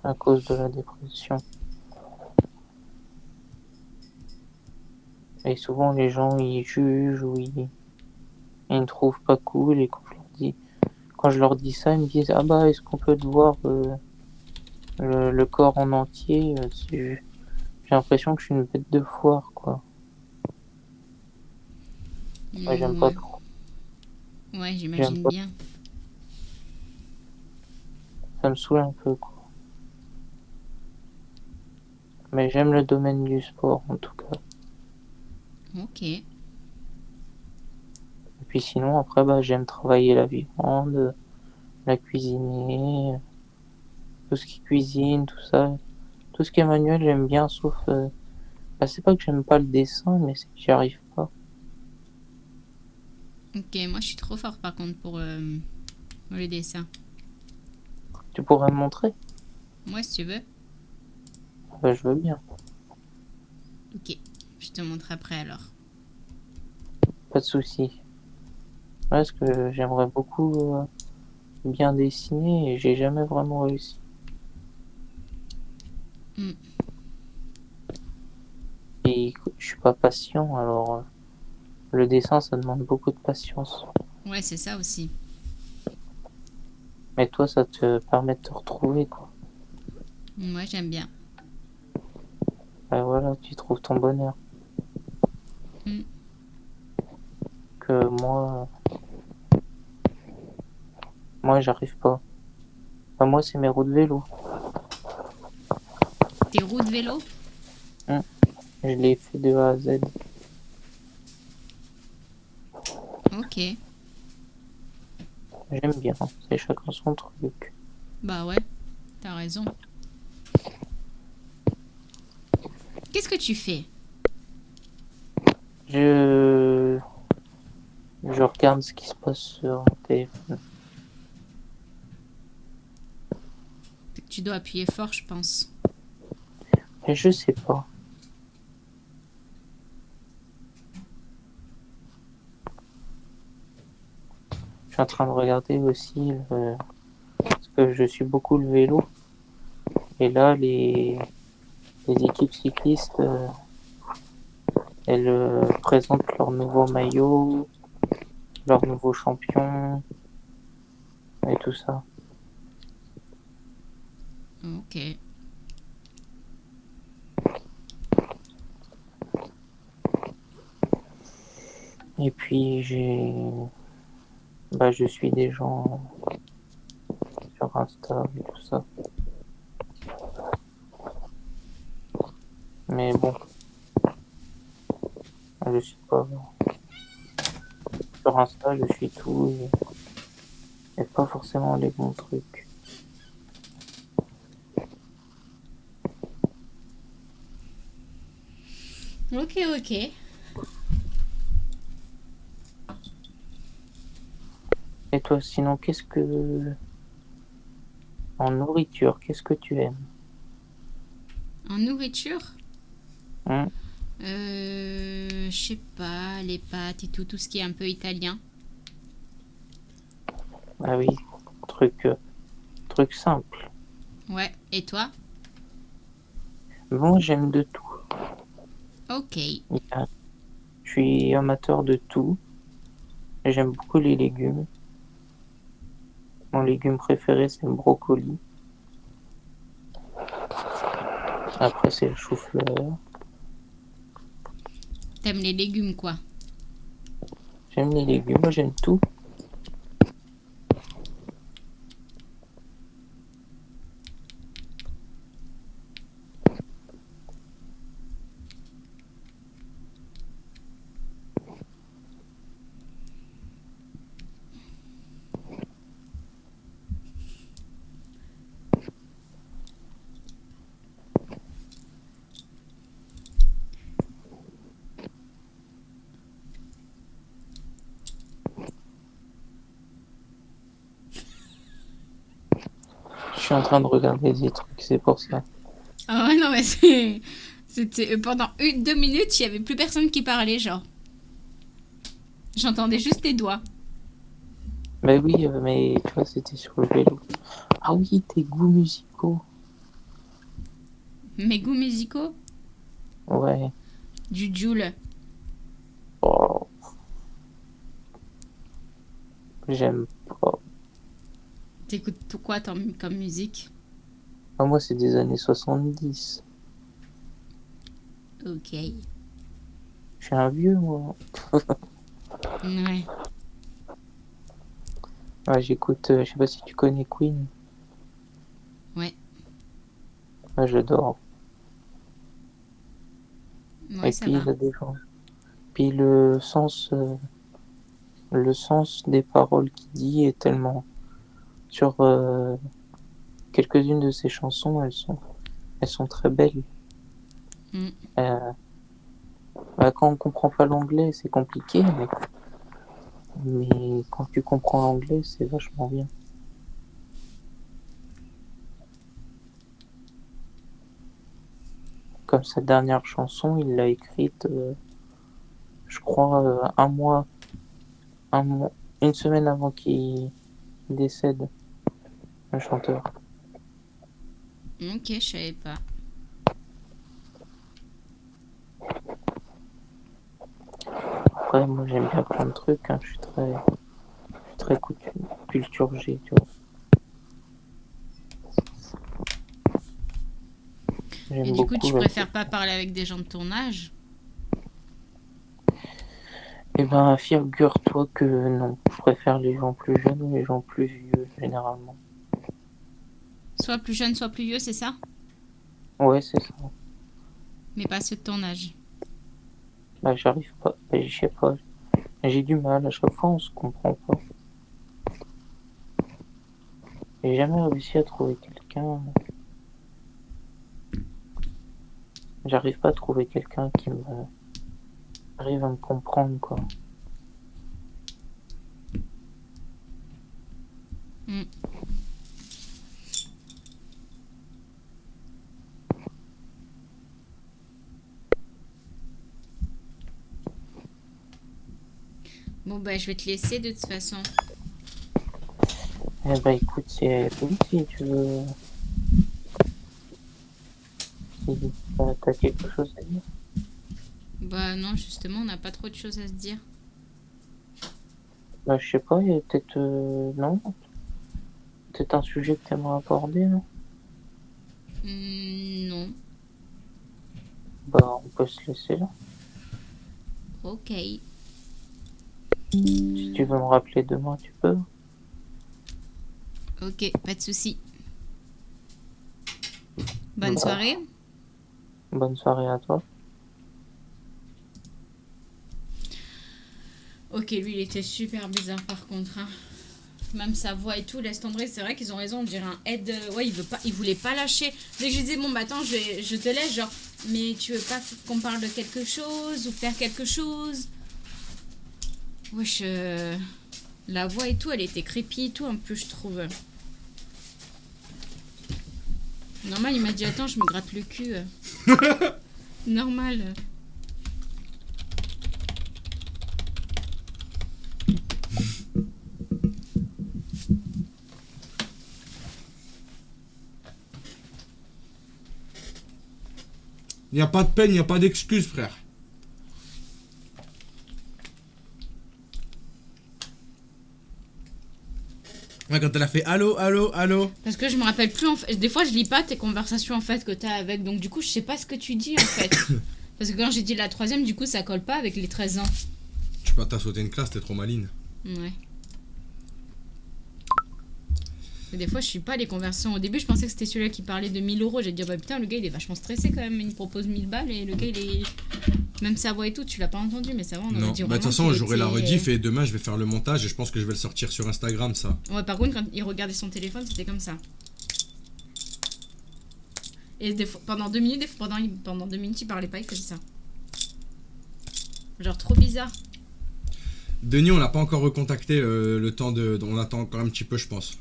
à cause de la dépression. Et souvent, les gens, ils jugent ou ils me trouvent pas cool. Et quand je leur dis ça, ils me disent, ah bah, est-ce qu'on peut te voir le corps en entier? J'ai l'impression que je suis une bête de foire, quoi. Ouais, j'aime pas Ouais. trop. Ouais, J'aime j'imagine pas. bien. Ça me saoule un peu, quoi. Mais j'aime le domaine du sport, en tout cas. Ok. Et puis sinon, après, bah, j'aime travailler la viande, la cuisiner, tout ce qui cuisine, tout ça. Tout ce qui est manuel, j'aime bien, sauf... bah, c'est pas que j'aime pas le dessin, mais c'est que j'y arrive pas. Ok, moi je suis trop fort par contre pour le dessin. Tu pourrais me montrer? Moi, si tu veux. Bah, je veux bien. Ok, je te montre après alors. Pas de souci. Ouais, parce que j'aimerais beaucoup bien dessiner et j'ai jamais vraiment réussi. Hmm. Et écoute, je suis pas patient, alors le dessin, ça demande beaucoup de patience. Ouais, c'est ça aussi. Mais toi, ça te permet de te retrouver, quoi. Moi, j'aime bien. Bah voilà, tu trouves ton bonheur. Hmm. Que moi, j'arrive pas. Enfin, moi, c'est mes roues de vélo. Tes roues de vélo? Hein. Je les fais de A à Z. Ok. J'aime bien. C'est chacun son truc. Bah ouais, t'as raison. Qu'est-ce que tu fais? Je... je regarde ce qui se passe sur mon téléphone. tu dois appuyer fort, je pense. Mais je sais pas. Je suis en train de regarder aussi parce que je suis beaucoup le vélo. Et là, les équipes cyclistes, elles présentent leur nouveau maillot, leur nouveau champion et tout ça. Ok. Et puis je suis des gens sur Insta et tout ça. Mais bon, je suis pas sur Insta, je suis tout et pas forcément les bons trucs. Ok, ok. Et toi, sinon, en nourriture, qu'est-ce que tu aimes? En nourriture, Hein? je sais pas, les pâtes et tout, tout ce qui est un peu italien. Ah oui, truc simple. Ouais, et toi? Moi, j'aime de tout. Ok. Je suis amateur de tout. J'aime beaucoup les légumes. Mon légume préféré, c'est le brocoli. Après, c'est le chou-fleur. T'aimes les légumes, quoi. J'aime les légumes, moi j'aime tout. Je suis en train de regarder des trucs, c'est pour ça. Ah ouais, non, mais c'est... C'était pendant 2 minutes, il y avait plus personne qui parlait, genre. J'entendais juste tes doigts. Mais oui, mais tu vois, c'était sur le vélo. Ah oui, tes goûts musicaux. Mes goûts musicaux, Ouais. du Joule. Oh, j'aime pas. T'écoutes tout quoi comme musique? Ah, moi, c'est des années 70. Ok. Je suis un vieux, moi. Ouais. Ouais, j'écoute, je sais pas si tu connais Queen. Ouais. Ouais, j'adore. Ouais, Et ça puis, va. il a des gens. Puis le sens des paroles qu'il dit est tellement. Sur quelques-unes de ses chansons, elles sont très belles. Mm. Euh, Bah, quand on comprend pas l'anglais, c'est compliqué, mais quand tu comprends l'anglais, c'est vachement bien. Comme sa dernière chanson, il l'a écrite, je crois, un mois, une semaine avant qu'il décède, le chanteur. Ok, je savais pas. Après, moi, j'aime bien plein de trucs, hein. Je suis très culture G, tu vois. Et J'aime du coup, beaucoup tu la préfères culture. pas parler avec des gens de ton âge? Eh ben, figure-toi que non. Je préfère les gens plus jeunes ou les gens plus vieux, généralement. Soit plus jeune, soit plus vieux, c'est ça? Ouais, c'est ça. Mais pas ceux de ton âge. Bah, j'arrive pas. Bah, je sais pas. J'ai du mal. À chaque fois, on se comprend pas. J'ai jamais réussi à trouver quelqu'un. J'arrive pas à trouver quelqu'un qui me arrive à me comprendre, quoi. Mm. Bon, bah, je vais te laisser de toute façon. Eh bah écoute, c'est oui, si tu veux. Si t'as quelque chose à dire. Bah, non, justement, on n'a pas trop de choses à se dire. Bah je sais pas, il y a peut-être. Non. Peut-être un sujet que t'aimerais aborder, non? Non. Bah on peut se laisser là. Ok. Si tu veux me rappeler demain, tu peux. Ok, pas de souci. Bonne Bah, soirée. Bonne soirée à toi. Ok, lui, il était super bizarre par contre. Hein. Même sa voix et tout, laisse tomber. C'est vrai qu'ils ont raison, on dirait un aide. Ouais, il voulait pas lâcher. Dès que je lui disais, bon, bah attends, je te laisse, genre, mais tu veux pas qu'on parle de quelque chose ou faire quelque chose? Wesh, la voix et tout, elle était creepy et tout, un peu, je trouve. Normal, il m'a dit, attends, je me gratte le cul. Normal. Il n'y a pas de peine, il n'y a pas d'excuse, frère. Ouais, quand elle a fait allô, allô, allô. Parce que je me rappelle plus, en fait. Des fois, je lis pas tes conversations, en fait, que t'as avec. Donc, du coup, je sais pas ce que tu dis, en fait. Parce que quand j'ai dit la troisième, du coup, ça colle pas avec les 13 ans. Tu peux pas t'as sauté une classe, t'es trop maline. Ouais. Et des fois, je suis pas les conversations. Au début, je pensais que c'était celui-là qui parlait de 1000 euros. J'ai dit, bah putain, le gars, il est vachement stressé quand même. Il me propose 1000 balles et le gars, il est. Même sa voix et tout, tu l'as pas entendu, mais ça va, on Non, aurait dit bah de toute vraiment façon, qu'il j'aurai la était- rediff et demain, je vais faire le montage et je pense que je vais le sortir sur Instagram, ça. Ouais, par contre, quand il regardait son téléphone, c'était comme ça. Et des fois, pendant 2 minutes, pendant 2 minutes, il parlait pas, il faisait ça. Genre trop bizarre. Denis, on l'a pas encore recontacté, le temps de... On attend encore un petit peu, je pense.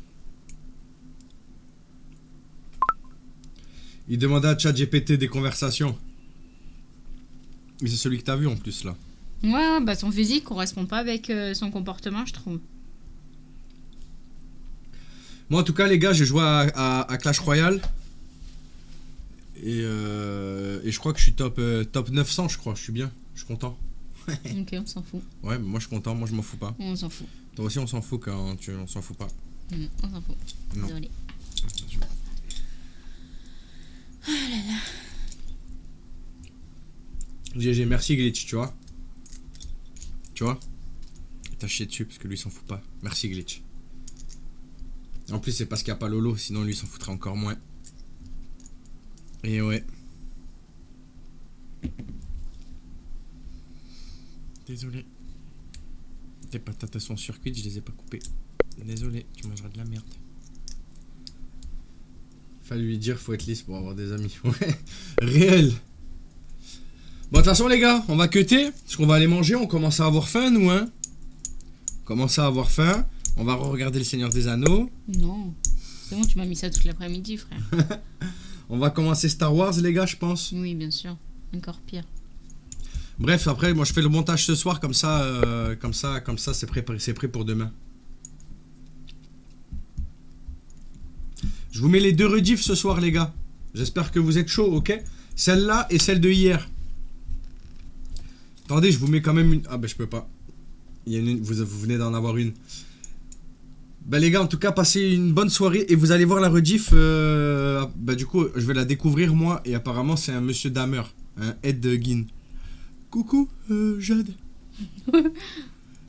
Il demandait à ChatGPT des conversations. Mais c'est celui que t'as vu en plus, là. Ouais, bah son physique correspond pas avec son comportement, je trouve. Moi, en tout cas, les gars, j'ai joué à Clash Royale. Et je crois que je suis top 900, je crois. Je suis bien, je suis content. Ok, on s'en fout. Ouais, mais moi, je suis content, moi, je m'en fous pas. On s'en fout. Toi aussi, on s'en fout quand on s'en fout pas. On s'en fout. Non. Désolé. GG, merci Glitch, tu vois. Tu vois. T'as chié dessus parce que lui, il s'en fout pas. Merci Glitch. En plus, c'est parce qu'il n'y a pas Lolo, sinon lui, il s'en foutrait encore moins. Et ouais. Désolé. Tes patates sont circuites, je les ai pas coupées. Désolé, tu mangeras de la merde. Fallait lui dire, faut être lisse pour avoir des amis. Ouais, réel. Bon, de toute façon, les gars, on va cutter. Parce qu'on va aller manger, on commence à avoir faim, nous, hein. On commence à avoir faim. On va regarder le Seigneur des Anneaux. Non. C'est bon, tu m'as mis ça toute l'après-midi, frère. On va commencer Star Wars, les gars, je pense. Oui, bien sûr. Encore pire. Bref, après, moi, je fais le montage ce soir, comme ça, c'est prêt pour demain. Je vous mets les 2 rediffs ce soir, les gars. J'espère que vous êtes chauds, ok? Celle-là et celle de hier. Attendez, je vous mets quand même une... Ah, bah, je peux pas. Il y a une... vous venez d'en avoir une. Bah, les gars, en tout cas, passez une bonne soirée. Et vous allez voir la rediff. Bah, du coup, je vais la découvrir, moi. Et apparemment, c'est un monsieur Damer. Un Ed Gein. Coucou, Jade.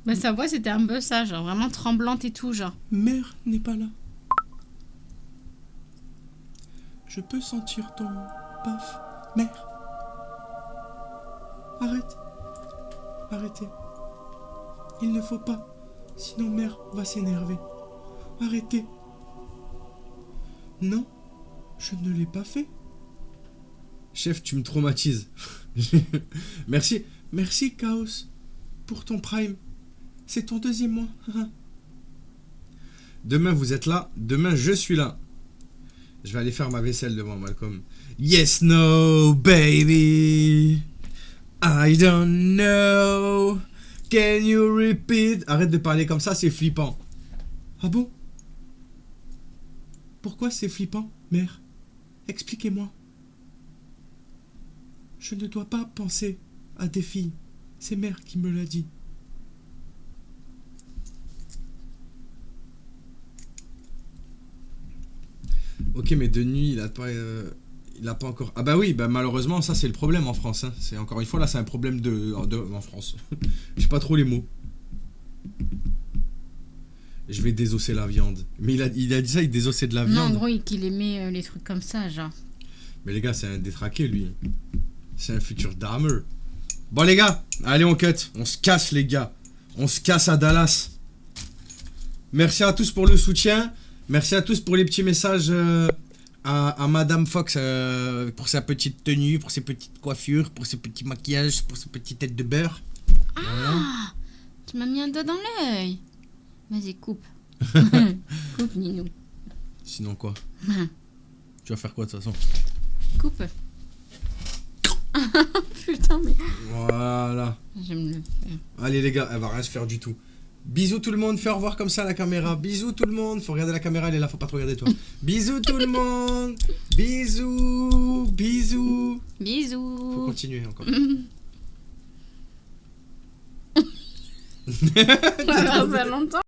Bah, sa voix, c'était un peu ça, genre vraiment tremblante et tout, genre. Mère n'est pas là. Je peux sentir ton paf. Mère. Arrête. Arrêtez. Il ne faut pas. Sinon mère va s'énerver. Arrêtez. Non, je ne l'ai pas fait. Chef, tu me traumatises. Merci. Merci, Chaos. Pour ton prime. C'est ton 2e mois. Demain, vous êtes là. Demain, je suis là. Je vais aller faire ma vaisselle devant Malcolm. Yes, no, baby. I don't know. Can you repeat? Arrête de parler comme ça, c'est flippant. Ah bon? Pourquoi c'est flippant, mère? Expliquez-moi. Je ne dois pas penser à des filles. C'est mère qui me l'a dit. Ok, mais de nuit, il a pas encore. Ah bah oui, bah malheureusement, ça c'est le problème en France. Hein. C'est encore une fois là, c'est un problème en France. J'ai pas trop les mots. Je vais désosser la viande. Mais il a dit ça, il désossait de la Non, en viande. gros, qu'il aimait les trucs comme ça, genre. Mais les gars, c'est un détraqué lui. C'est un futur drameur. Bon les gars, allez on cut. On se casse les gars. On se casse à Dallas. Merci à tous pour le soutien. Merci à tous pour les petits messages à Madame Fox pour sa petite tenue, pour ses petites coiffures, pour ses petits maquillages, pour ses petites têtes de beurre. Ah, Voilà. tu m'as mis un doigt dans l'œil. Vas-y, coupe. Coupe, Ninou. Sinon quoi? Tu vas faire quoi de toute façon? Coupe. Putain, mais... Voilà. J'aime le faire. Allez les gars, elle va rien se faire du tout. Bisous tout le monde, fais au revoir comme ça à la caméra. Bisous tout le monde, faut regarder la caméra, elle est là, faut pas te regarder toi. Bisous tout le monde. Bisous, bisous. Faut Bisous. continuer encore. Ça va faire longtemps.